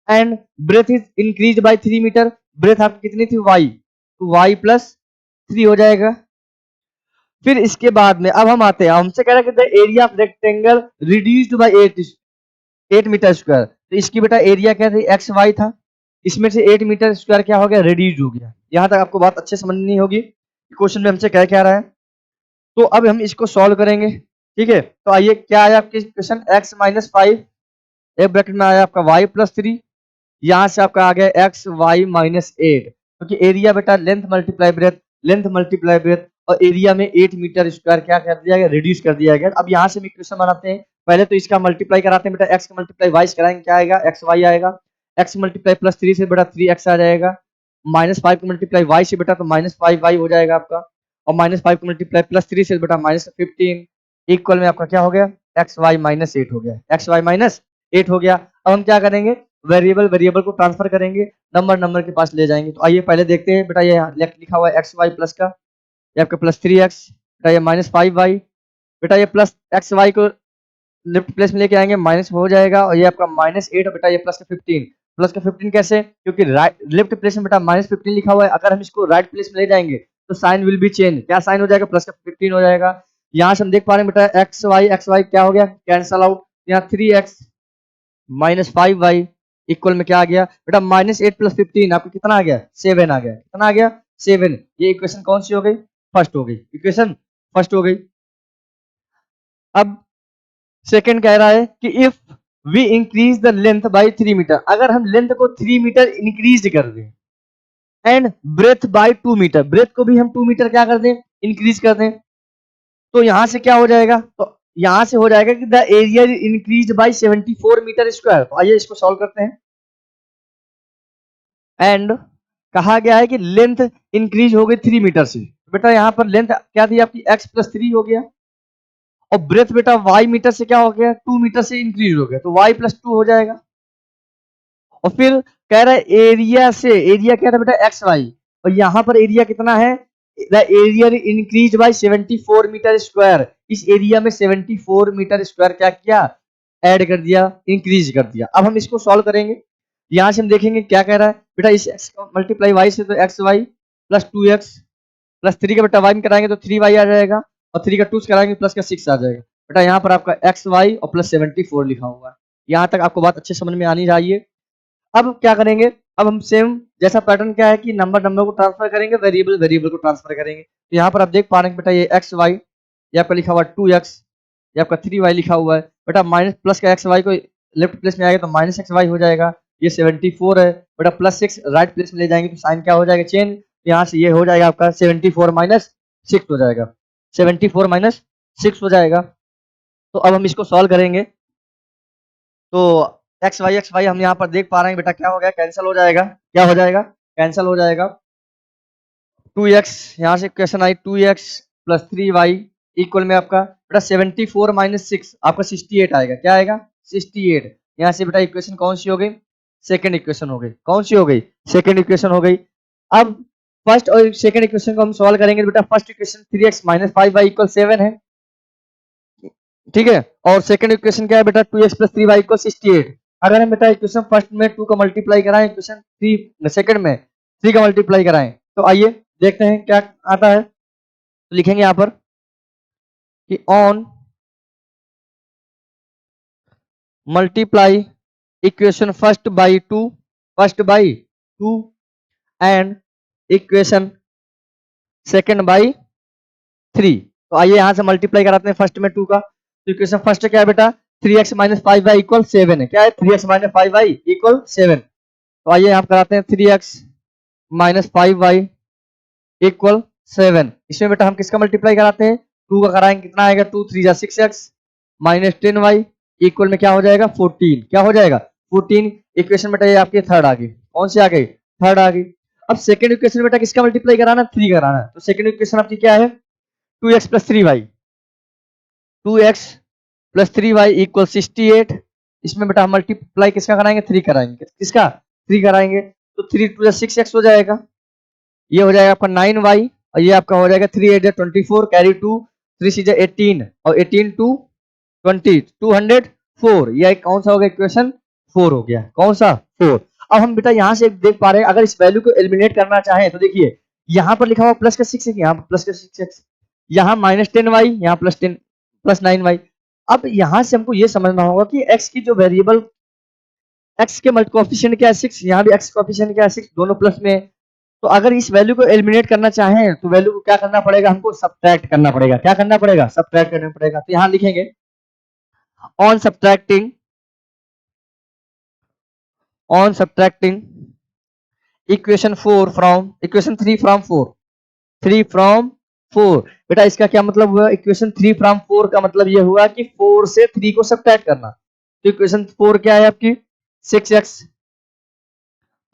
and breadth is increase by 3 metre. Breadth आपकी कितनी थी y, तो y प्लस 3 हो जाएगा। फिर इसके बाद में अब हम आते हैं, हमसे कह रहा है कि the area of rectangle reduced by 8 metre square. तो इसकी बेटा एरिया क्या थी एक्स वाई था, इसमें से 8 मीटर स्क्वायर क्या हो गया रिड्यूस हो गया। यहां तक आपको बात अच्छे समझनी होगी क्वेश्चन में हमसे क्या क्या रहा है। तो अब हम इसको सॉल्व करेंगे, ठीक है। तो आइए क्या आया आपके क्वेश्चन एक्स माइनस 5, एक ब्रैकेट में आया आपका वाई प्लस 3, यहाँ से आपका आ गया एक्स वाई माइनस 8, क्योंकि एरिया बेटा length multiply breath, length multiply breath और एरिया में 8 मीटर स्क्वायर क्या कर दिया गया रिड्यूस कर दिया गया। अब यहाँ से हम इक्वेशन बनाते हैं, पहले तो इसका मल्टीप्लाई कराते हैं बेटा, एक्स का मल्टीप्लाई वाई से कराएंगे क्या आएगा एक्स वाई आएगा। एक्स मल्टीप्लाई प्लस 3 से बेटा 3x आ जाएगा, माइनस 5 को मल्टीप्लाई वाई से बेटा तो माइनस 5y हो जाएगा आपका, और माइनस 5 को मल्टीप्लाई प्लस 3 से बेटा माइनस 15 इक्वल में आपका क्या हो गया एक्स वाई माइनस 8 हो गया, एक्स वाई माइनस 8 हो गया। अब हम क्या करेंगे वेरिएबल वेरिएबल को ट्रांसफर करेंगे, नंबर नंबर के पास ले जाएंगे। तो आइए पहले देखते हैं बेटा, ये लिखा हुआ है एक्स वाई प्लस का, ये आपका प्लस 3x, बेटा ये माइनस 5y, बेटा ये प्लस एक्स वाई को लेफ्ट प्लेस में लेके आएंगे माइनस हो जाएगा, और ये आपका माइनस 8 और बेटा ये प्लस का 15। प्लस का 15 कैसे, क्योंकि राइट लेफ्ट प्लेस में बेटा माइनस 15 लिखा हुआ है, अगर हम इसको राइट प्लेस में ले जाएंगे तो साइन विल बी चेंज, क्या साइन हो जाएगा प्लस का 15 हो जाएगा। यहाँ से हम देख पा रहे हैं बेटा एक्स वाई क्या हो गया कैंसल आउट, यहाँ 3x माइनस 5y इक्वल में क्या आ गया बेटा माइनस 8 प्लस 15 आपको कितना आ गया 7 आ गया, कितना आ गया 7। ये इक्वेशन कौन सी हो गई फर्स्ट हो गई, इक्वेशन फर्स्ट हो गई। अब सेकंड कह रहा है कि if we increase the length by 3 metre, अगर हम लेंथ को 3 मीटर इंक्रीज कर दें and breadth by 2 metre, breadth को भी हम 2 मीटर क्या कर दें इंक्रीज कर दें, तो यहां से क्या हो जाएगा, तो यहां से हो जाएगा कि the area increase by 74 metre square. तो आइए इसको सॉल्व करते हैं। एंड कहा गया है कि लेंथ इंक्रीज हो गई 3 मीटर से, बेटा यहां पर लेंथ क्या थी आपकी x प्लस 3 हो गया, और ब्रेथ बेटा y मीटर से क्या हो गया 2 मीटर से इंक्रीज हो गया, तो y प्लस 2 हो जाएगा। और फिर कह रहा है एरिया से, एरिया क्या था बेटा एक्स वाई, और यहाँ पर एरिया कितना है the area increase by 74 metre square, इस एरिया में 74 मीटर स्क्वायर क्या किया ऐड कर दिया इंक्रीज कर दिया। अब हम इसको सॉल्व करेंगे, यहाँ से हम देखेंगे क्या कह रहा है बेटा, इस एक्स को मल्टीप्लाई वाई से तो x Y plus 2x plus 3 का बेटा वाई में कराएंगे तो 3y आ जाएगा, और 3 का 2 कराएंगे प्लस का 6 आ जाएगा। बेटा यहाँ पर आपका एक्स वाई और प्लस 74 लिखा हुआ है। यहाँ तक आपको बात अच्छे समझ में आनी चाहिए। अब क्या करेंगे, अब हम सेम जैसा पैटर्न क्या है कि नंबर नंबर को ट्रांसफर करेंगे, वेरिएबल वेरिएबल को ट्रांसफर करेंगे। तो यहाँ पर आप देख पा रहे हैं बेटा ये एक्स वाई, ये आपका लिखा हुआ 2x, ये आपका 3y लिखा हुआ है बेटा। माइनस प्लस का एक्स वाई को लेफ्ट प्लेस में आएगा तो माइनस एक्स वाई हो जाएगा। ये 74 है बेटा, प्लस 6 राइट प्लेस में ले जाएंगे तो साइन क्या हो जाएगा, चेंज। यहाँ से ये हो जाएगा आपका 74 माइनस 6 हो जाएगा, 74 माइनस 6 हो जाएगा। तो अब हम इसको सॉल्व करेंगे तो एक्स वाई हम यहाँ पर देख पा रहे हैं बेटा क्या हो गया, कैंसिल हो जाएगा। क्या हो जाएगा, कैंसिल हो जाएगा। 2x यहाँ से question I 2x plus 3y equal में आपका बेटा 74 माइनस 6 आपका 68 आएगा। क्या आएगा, 68। यहाँ से बेटा इक्वेशन कौन सी हो गई, सेकंड इक्वेशन हो गई। कौन सी हो गई, सेकंड इक्वेशन हो गई। अब फर्स्ट और सेकंड इक्वेशन को हम सॉल्व करेंगे बेटा। First equation 3x minus 5y equal 7 है, ठीक है। और सेकंड इक्वेशन क्या है बेटा, 2x प्लस 3y इक्वल 68। अगर हम बेटा इक्वेशन फर्स्ट में 2 का मल्टीप्लाई कराएं, इक्वेशन 3 सेकंड में 3 का मल्टीप्लाई कराएं, तो आइए देखते हैं क्या आता है। तो लिखेंगे यहाँ पर कि on multiply equation first by 2 and equation second by 3। तो आइए यहाँ से मल्टीप्लाई कराते हैं फर्स्ट में 2 का। तो इक्वेशन फर्स्ट क्या है बेटा, 3x माइनस 5y इक्वल 7 है। क्या है, 3x माइनस 5y इक्वल 7। तो आइए यहाँ कराते हैं 3x माइनस 5y इक्वल 7। इसमें बेटा हम किसका मल्टीप्लाई कराते हैं, 2 का कराएंगे, कितना आएगा, 2 3 जा 6x माइनस 10y इक्वल में क्या हो जाएगा 14। क्या हो जाएगा 14। इक्वेशन बेटा ये आपकी थर्ड आ गई। कौन सी आ गई, थर्ड आ गई। अब सेकंड इक्वेशन बेटा किसका मल्टीप्लाई कराना, 3 कराना है। तो सेकंड इक्वेशन आपकी क्या है, 2x plus 3y, 2x plus 3y equal 68। इसमें बेटा हम मल्टीप्लाई किसका कराएंगे, 3 कराएंगे। किसका, 3 कराएंगे। तो 3 2 6x हो जाएगा। ये हो जाएगा आपका 9y और ये आपका हो जाएगा 3 8 24 कैरी 2 3 6 18 और 18 टू 20 204। ये कौन सा हो गया, इक्वेशन 4 हो गया। कौन सा, 4। अब हम बेटा यहाँ से देख पा रहे हैं, अगर इस वैल्यू को एलिमिनेट करना चाहें तो देखिए यहाँ पर लिखा हुआ प्लस का 6 है, यहाँ प्लस का 6x, यहाँ माइनस 10y, यहाँ प्लस 10 प्लस 9y। अब यहाँ से हमको ये समझना होगा कि x की जो वेरिएबल x के मल्टी कोएफिशिएंट क्या है 6, यहाँ भी x कोएफिशिएंट क्या है 6, दोनों प्लस में। तो अगर इस वैल्यू को एलिमिनेट करना चाहें तो वैल्यू को क्या करना पड़ेगा, हमको सब्ट्रैक्ट करना पड़ेगा। क्या करना पड़ेगा, सब्ट्रैक्ट करना पड़ेगा। तो यहाँ लिखेंगे ऑन सब्ट्रैक्टिंग इक्वेशन 3 फ्रॉम 4 बेटा इसका क्या मतलब हुआ, इक्वेशन 3 फ्रॉम 4 का मतलब ये हुआ कि 4 से 3 को सब्ट्रैक्ट करना। तो इक्वेशन 4 क्या है आपकी, 6x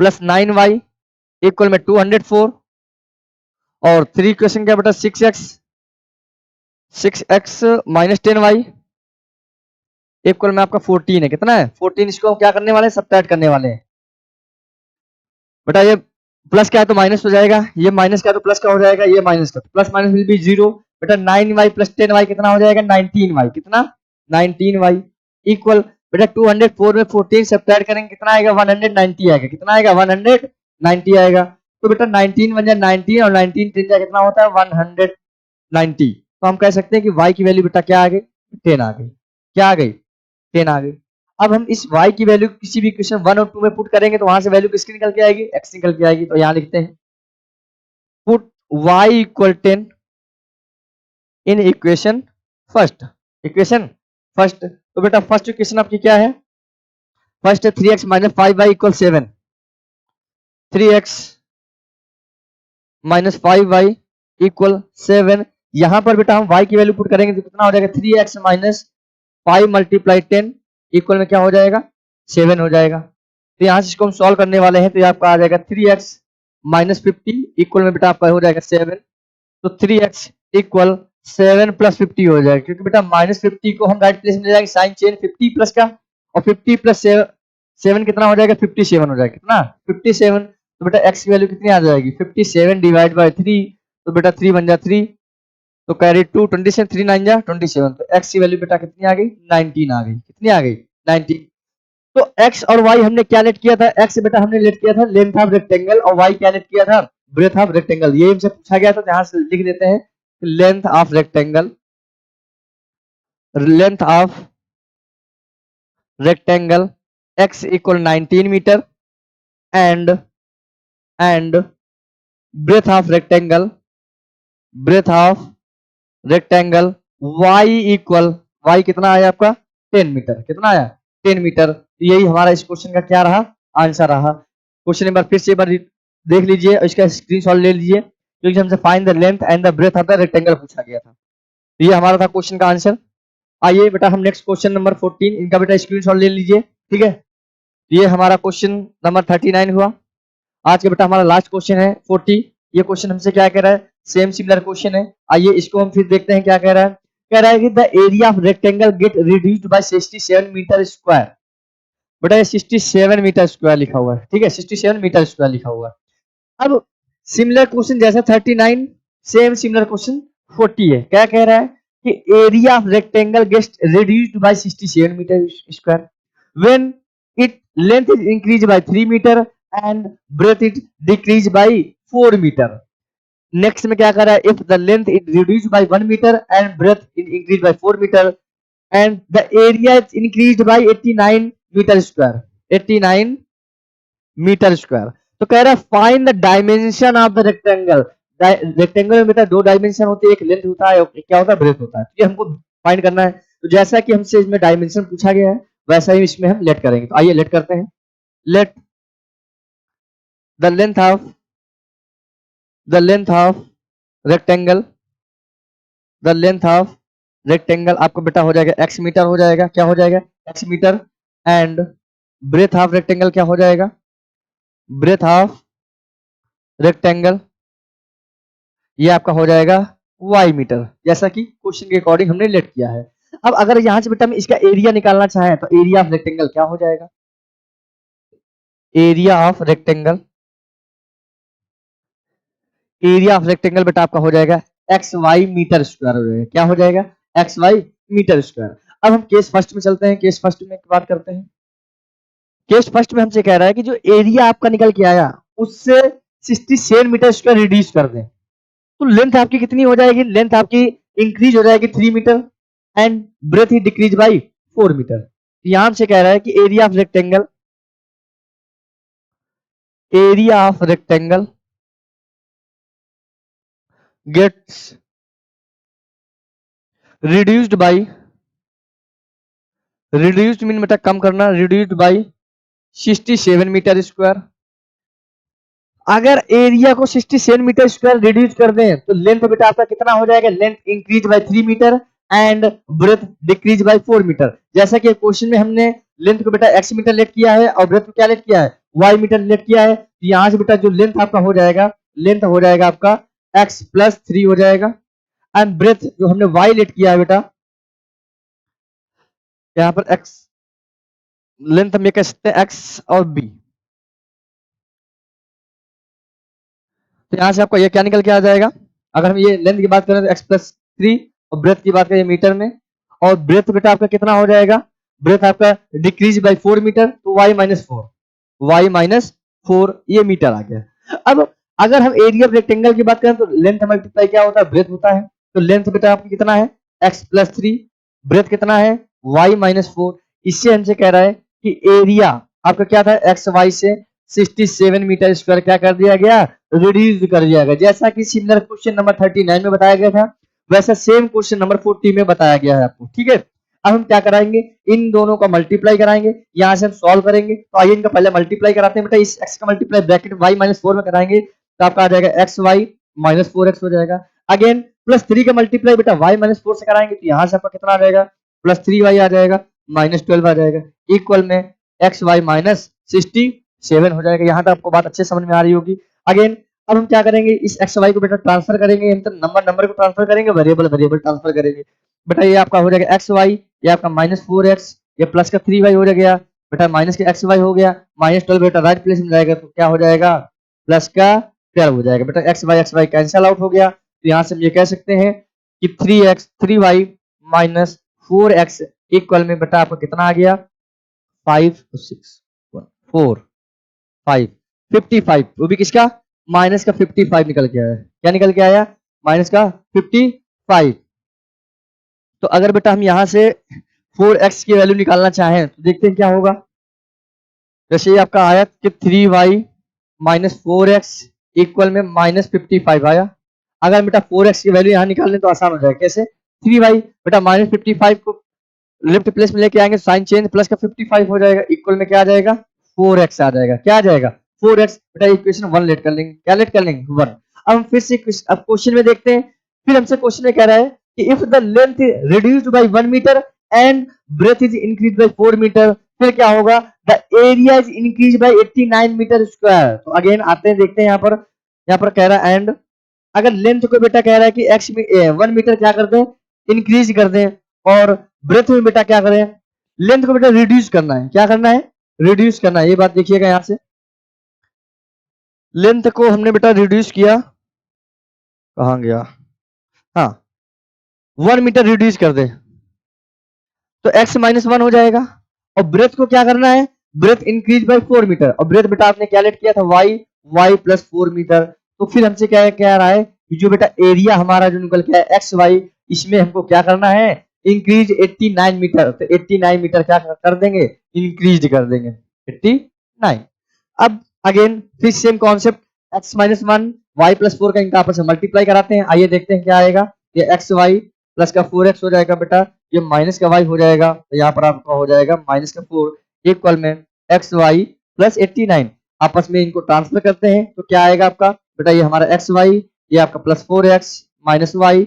प्लस 9y इक्वल में 204 और 3 इक्वेशन क्या बेटा 6x माइनस 10y इक्वल में आपका 14 है। कितना है, 14। इसको हम क्या करने वाले हैं, सब्ट्रैक्ट करने वाले हैं। बेटा ये प्लस क्या है तो माइनस हो जाएगा, ये माइनस क्या है तो प्लस का हो जाएगा, ये माइनस का तो प्लस माइनस विल बी 0। बेटा 9y प्लस 10y कितना हो जाएगा, 19y। कितना, 19y इक्वल बेटा 204 में 14 सब्ट्रैक्ट करेंगे कितना आएगा, 190 आएगा। कितना आएगा, 190 आएगा। तो बेटा 19 बन जाए 19 और 19 3 जा कितना होता है 190। तो हम कह सकते हैं कि y की वैल्यू बेटा क्या आ गई, 10 आ गई। क्या आ गई, 10 आ गई। अब हम इस y की वैल्यू किसी भी इक्वेशन 1 और 2 में पुट करेंगे तो वहां से वैल्यू किसकी निकल के आएगी, x निकल के आएगी। तो यहाँ लिखते हैं put y equal 10 in equation first. तो बेटा फर्स्ट इक्वेशन आपकी क्या है, फर्स्ट है 3x minus 5y equal 7। 3x minus 5y equal 7। यहां पर बेटा हम y की वैल्यू पुट करेंगे तो कितना हो जाएगा, 3x माइनस 5 मल्टीप्लाई 10 इक्वल में क्या हो जाएगा, 7 हो जाएगा। तो यहाँ से इसको हम सॉल्व करने वाले हैं तो ये आपका आ जाएगा 3x माइनस 50 इक्वल में बेटा आपका हो जाएगा 7। तो 3x इक्वल 7 प्लस 50 हो जाएगा, क्योंकि बेटा माइनस 50 को हम राइट प्लेस में ले जाएंगे, साइन चेंज 50 प्लस का और 50 प्लस 7 कितना हो जाएगा, 57 हो जाएगा। कितना, 57। तो बेटा x की वैल्यू कितनी आ जाएगी, 57 डिवाइड बाय 3। तो बेटा 3 बन जा 3 तो कैरी 2 27 3 9 जा 27। तो x की वैल्यू बेटा कितनी आ गई, 19 आ गई। कितनी आ गई, 19। तो x और y हमने क्या लेट किया था, x बेटा हमने लेट किया था लेंथ ऑफ रेक्टेंगल और y क्या लेट किया था, ब्रेथ ऑफ रेक्टेंगल। ये हमसे पूछा गया था, यहां से लिख देते हैं length of rectangle x equal 19 metre and breadth of rectangle y equal, y कितना आया आपका 10 मीटर, कितना आया 10 मीटर। तो यही हमारा इस क्वेश्चन का क्या रहा, आंसर रहा। क्वेश्चन एक बार फिर से एक बार देख लीजिए और इसका स्क्रीनशॉट ले लीजिए, क्योंकि हमसे find the length and the breadth of the rectangle पूछा गया था। तो ये हमारा था क्वेश्चन का आंसर। आइए बेटा हम नेक्स्ट क्वेश्चन नंबर 14, इनका बेटा स्क्रीनशॉट ले लीजिए, ठीक है। ये हमारा क्वेश्चन नंबर 39 हुआ। आज का बेटा हमारा लास्ट क्वेश्चन है 40। ये क्वेश्चन हमसे क्या कह रहा है, सेम सिमिलर क्वेश्चन है। आइए इसको हम फिर देखते हैं क्या कह रहा है। कह रहा है कि the area of rectangle get reduced by 67 metre square. बेटा ये 67 मीटर स्क्वायर लिखा हुआ है, ठीक है, 67 मीटर स्क्वायर लिखा हुआ है। अब सिमिलर क्वेश्चन जैसा 39, सेम सिमिलर क्वेश्चन 40 है। क्या कह रहा है कि area of rectangle gets reduced by 67 metre square when it length is increase by 3 metre and breadth it decrease by 4 metre. Next में क्या कर रहा है, if the length is reduce by 1 metre and breadth is increase by 4 metre and the area is increased by 89 metre square, 89 metre square. तो कह रहा है find the dimension of the rectangle. Rectangle में बेटा दो डायमेंशन होते हैं, एक लेंथ होता है, एक क्या होता है, ब्रेथ होता है। ये हमको फाइंड करना है। तो जैसा कि हमसे इसमें डायमेंशन पूछा गया है, वैसा ही इसमें हम लेट करेंगे। तो आइए लेट करते हैं। Let the length of rectangle, the length of rectangle आपको बेटा हो जाएगा x मीटर, हो जाएगा क्या हो जाएगा x metre, and breadth of rectangle क्या हो जाएगा, ब्रेथ ऑफ रेक्टेंगल ये आपका हो जाएगा y मीटर, जैसा कि क्वेश्चन के अकॉर्डिंग हमने लेट किया है। अब अगर यहां से बेटा हम इसका एरिया निकालना चाहें तो एरिया ऑफ रेक्टेंगल क्या हो जाएगा, area of rectangle, area of rectangle बेटा आपका हो जाएगा एक्स वाई मीटर स्क्वायर हो जाएगा, क्या हो जाएगा एक्स वाई मीटर स्क्वायर। अब हम केस फर्स्ट में चलते हैं, केस फर्स्ट में बात करते हैं। केस फर्स्ट में हमसे कह रहा है कि जो एरिया आपका निकल के आया उससे 67 मीटर स्क्वायर रिड्यूस कर दें, तो लेंथ आपकी कितनी हो जाएगी, लेंथ आपकी इंक्रीज हो जाएगी 3 मीटर एंड ब्रेथ ही डिक्रीज बाई 4 मीटर। यहां से कह रहा है कि area of rectangle, area of rectangle gets reduced by, reduced mean बेटा कम करना, रिड्यूस्ड बाई 67 मीटर स्क्वायर। अगर एरिया को 67 मीटर स्क्वायर रिड्यूस कर दें तो लेंथ बेटा आपका कितना हो जाएगा, length increase by 3 metre and breadth decrease by 4 metre. जैसा कि क्वेश्चन में हमने लेंथ को बेटा x मीटर लेट किया है और ब्रेथ को क्या लेट किया है, y मीटर लेट किया है। तो यहां से बेटा जो लेंथ आपका हो जाएगा, लेंथ हो जाएगा आपका x प्लस 3 हो जाएगा एंड ब्रेथ जो हमने y लेट किया है बेटा, यहाँ पर x लेंथ हम ये कह सकते हैं x और b। तो यहां से आपका ये क्या निकल के आ जाएगा, अगर हम ये लेंथ की बात करें तो x प्लस 3 और ब्रेथ की बात करें मीटर में, और ब्रेथ बेटा आपका कितना हो जाएगा, ब्रेथ आपका डिक्रीज बाय 4 मीटर, तो y माइनस 4, y माइनस 4 ये मीटर आ गया। अब अगर हम एरिया ऑफ रेक्टेंगल की बात करें तो लेंथ मल्टीप्लाई क्या होता है, ब्रेथ होता है। तो लेंथ बेटा आपकी कितना है x प्लस 3, ब्रेथ कितना है y माइनस 4। इससे हमसे कह रहा है कि एरिया आपका क्या था, एक्स वाई से 67 मीटर स्क्वायर क्या कर दिया गया, रिड्यूस कर दिया गया। जैसा कि सिमिलर क्वेश्चन नंबर 39 में बताया गया था, वैसा सेम क्वेश्चन नंबर 40 में बताया गया है आपको, ठीक है। अब हम क्या कराएंगे, इन दोनों का मल्टीप्लाई कराएंगे, यहां से हम सॉल्व करेंगे। तो आइए इनका पहले मल्टीप्लाई कराते हैं बेटा, इस x का मल्टीप्लाई ब्रैकेट y माइनस 4 में कराएंगे तो आपका आ जाएगा एक्स वाई माइनस 4x हो जाएगा। अगेन प्लस 3 का मल्टीप्लाई बेटा y माइनस 4 से कराएंगे तो यहां से आपका कितना आ जाएगा, प्लस 3y आ जाएगा, माइनस 12 आ जाएगा, इक्वल में एक्स वाई माइनस 67 हो जाएगा। यहाँ तक आपको बात अच्छे समझ में आ रही होगी। अगेन अब हम क्या करेंगे, इस एक्स वाई को बेटा ट्रांसफर करेंगे, नंबर नंबर को ट्रांसफर करेंगे, वेरिएबल वेरिएबल ट्रांसफर करेंगे। बेटा ये आपका हो जाएगा एक्स वाई, ये आपका माइनस 4x, ये प्लस का 3y हो गया बेटा, माइनस का एक्स वाई हो गया, माइनस 12 बेटा राइट प्लेस में जाएगा तो क्या हो जाएगा, प्लस का 12 हो जाएगा। बेटा एक्स वाई कैंसिल आउट हो गया, तो यहाँ से हम ये कह सकते हैं कि 3y माइनस 4x इक्वल में बेटा आपको कितना आ गया, 5 6 4 5 55, वो भी किसका, माइनस का 55 निकल के आया। क्या निकल के आया, माइनस का 55। तो अगर बेटा हम यहां से 4x की वैल्यू निकालना चाहें तो देखते हैं क्या होगा। जैसे ये आपका आया कि 3y -4x इक्वल में -55 आया। अगर बेटा 4x की वैल्यू यहाँ निकालने तो आसान हो जाएगा, कैसे? 3y बेटा -55 को लेफ्ट प्लेस में लेके आएंगे, साइन चेंज, प्लस का 55 हो जाएगा, इक्वल में क्या आ जाएगा? 4x आ जाएगा। क्या आ जाएगा? 4x। बेटा इक्वेशन 1 लेट कर लेंगे। क्या लेट कर लेंगे? 1। अब हम फिर से अब क्वेश्चन में देखते हैं। फिर हमसे क्वेश्चन में कह रहा है कि if the length reduced by 1 metre and breadth is increase by 4 metre, फिर क्या होगा? The area is increase by 89 metre square. तो अगेन आते हैं, देखते हैं यहाँ पर कह रहा है एंड अगर लेंथ को बेटा कह रहा है कि x 1 मीटर क्या कर दें? इंक्रीज कर दें, और ब्रेथ में बेटा क्या करें? लेंथ को बेटा रिड्यूस करना है। क्या करना है? रिड्यूस करना है। ये बात देखिएगा, यहां से लेंथ को हमने बेटा रिड्यूस किया, कहां गया? हाँ, 1 मीटर रिड्यूस कर दे तो x -1 हो जाएगा। और ब्रेथ को क्या करना है? ब्रेथ इंक्रीज बाय 4 मीटर, और ब्रेथ बेटा आपने क्या लेट किया था? y plus 4 metre. तो फिर हमसे क्या कह रहा है कि जो बेटा एरिया हमारा जो निकल के आया एक्स वाई, इसमें हमको क्या करना है? Increase 89 metre. तो 89 मीटर क्या कर देंगे? इंक्रीज कर देंगे 89। अब अगेन फिर same concept, x -1 y plus 4 का इनका आपस में मल्टीप्लाई कराते हैं। आइए देखते हैं क्या आएगा। ये एक्स वाई प्लस का 4x हो जाएगा बेटा, ये माइनस का y हो जाएगा, तो यहाँ पर आपका हो जाएगा -4 इक्वल में एक्स वाई प्लस 89। आपस में इनको ट्रांसफर करते हैं तो क्या आएगा आपका बेटा? ये हमारा एक्स वाई, ये आपका प्लस 4x माइनस वाई,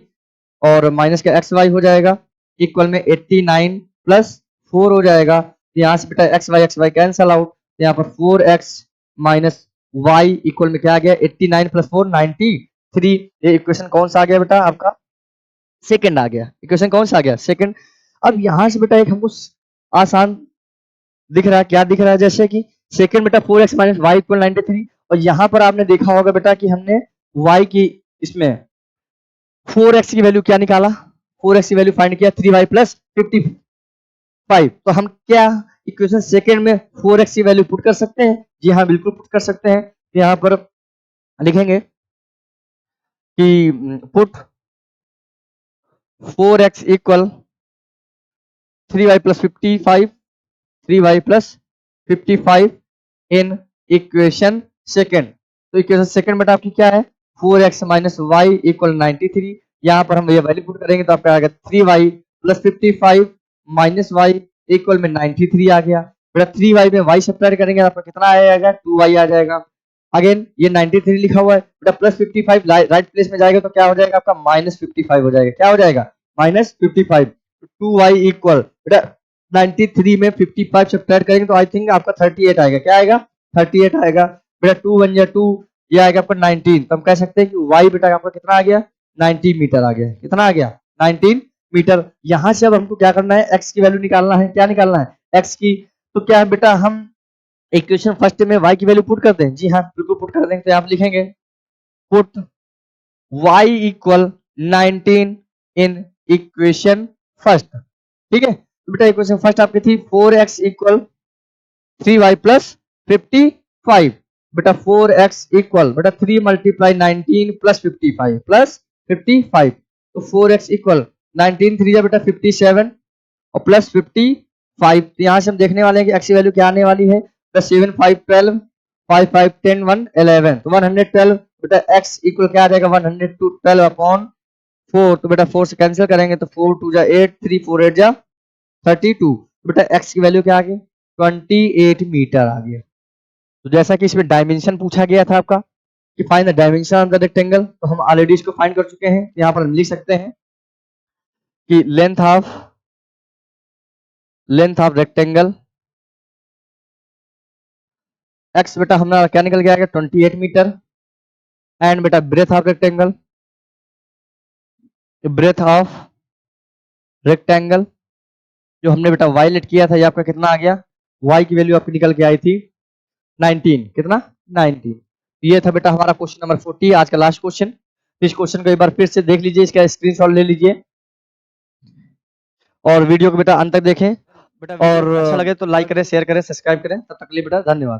और माइनस का एक्स वाई हो जाएगा इक्वल में 89 प्लस 4 हो जाएगा। यहाँ से बेटा एक्स वाई कैंसल आउट, यहाँ पर 4x माइनस वाई इक्वल में क्या आ गया? 89 प्लस 4 93। ये इक्वेशन कौन सा आ गया बेटा? आपका सेकंड आ गया। इक्वेशन कौन सा आ गया? सेकंड। अब यहां से बेटा एक हमको आसान दिख रहा है। क्या दिख रहा है? जैसे कि सेकंड बेटा 4x माइनस वाई इक्वल 93, और यहां पर आपने देखा होगा बेटा कि हमने y की इसमें 4x की वैल्यू क्या निकाला? 4x की वैल्यू फाइंड किया 3y प्लस 55। तो हम क्या इक्वेशन सेकंड में 4x की वैल्यू पुट कर सकते हैं? जी हाँ, बिल्कुल पुट कर सकते हैं। तो यहाँ पर लिखेंगे कि put 4x equal 3y plus 55, 3y plus 55 in equation second. तो इक्वेशन सेकंड बेटा आपकी क्या है? 4x minus y equal 93। यहाँ पर हम ये वैल्यू पुट करेंगे तो आपका आएगा 3y plus 55 minus y equal में 93 आ गया। बेटा 3y में y सब्ट्रैक्ट करेंगे आपका कितना आएगा? 2y आ जाएगा। अगेन ये 93 लिखा हुआ है बेटा, प्लस 55 राइट प्लेस में जाएगा तो क्या हो जाएगा आपका? -55 हो जाएगा। क्या हो जाएगा? -55। 2y इक्वल बेटा 93 में 55 सब्ट्रैक्ट करेंगे तो आई थिंक आपका 38 आएगा। क्या आएगा? 38 आएगा। बेटा 2 1 या 2, ये आएगा आपका 19। तो हम कह सकते हैं कि y बेटा आपका कितना आ गया? 90 मीटर आ गया। कितना आ गया? 19 मीटर। यहां से अब हमको क्या करना है? x की वैल्यू निकालना है। क्या निकालना है? x की। तो क्या बेटा हम इक्वेशन फर्स्ट में y की वैल्यू पुट कर दें? जी हाँ, बिल्कुल पुट कर देंगे। तो आप लिखेंगे put y equal 19 in equation first. ठीक है, तो बेटा इक्वेशन फर्स्ट आपकी थी 4x इक्वल 3y प्लस 55। बेटा 4x इक्वल बेटा 3 मल्टीप्लाई 19 प्लस 55 प्लस 55। तो 4x इक्वल 19 3 या बेटा 57 और प्लस 55। तो यहाँ से हम देखने वाले हैं कि x की वैल्यू क्या आने वाली है? प्लस 7 5 12 5 5 10 1 11। तो 112 बेटा x इक्वल क्या आ जाएगा? 112 अपॉन 4। तो बेटा 4 से कैंसिल करेंगे तो 4 2 जा 8, 3 4 8 जा 32। बेटा x की वैल्यू क्या आ गई? 28 मीटर आ गई। तो जैसा कि इसमें डायमेंशन पूछा गया था आपका कि find the dimension of the rectangle, तो हम ऑलरेडी इसको फाइंड कर चुके हैं। यहाँ पर हम लिख सकते हैं कि लेंथ ऑफ रेक्टेंगल x बेटा हमारा क्या निकल गया? 28 मीटर। एंड बेटा ब्रेथ ऑफ रेक्टेंगल, जो हमने बेटा y लेट किया था, ये आपका कितना आ गया? y की वैल्यू आपकी निकल के आई थी 19। कितना? 19। ये था बेटा हमारा क्वेश्चन नंबर 40, आज का लास्ट क्वेश्चन। इस क्वेश्चन को एक बार फिर से देख लीजिए, इसका स्क्रीनशॉट ले लीजिए और वीडियो को बेटा अंत तक देखें। और अच्छा लगे तो लाइक करें, शेयर करें, सब्सक्राइब करें। तब तक के लिए बेटा धन्यवाद।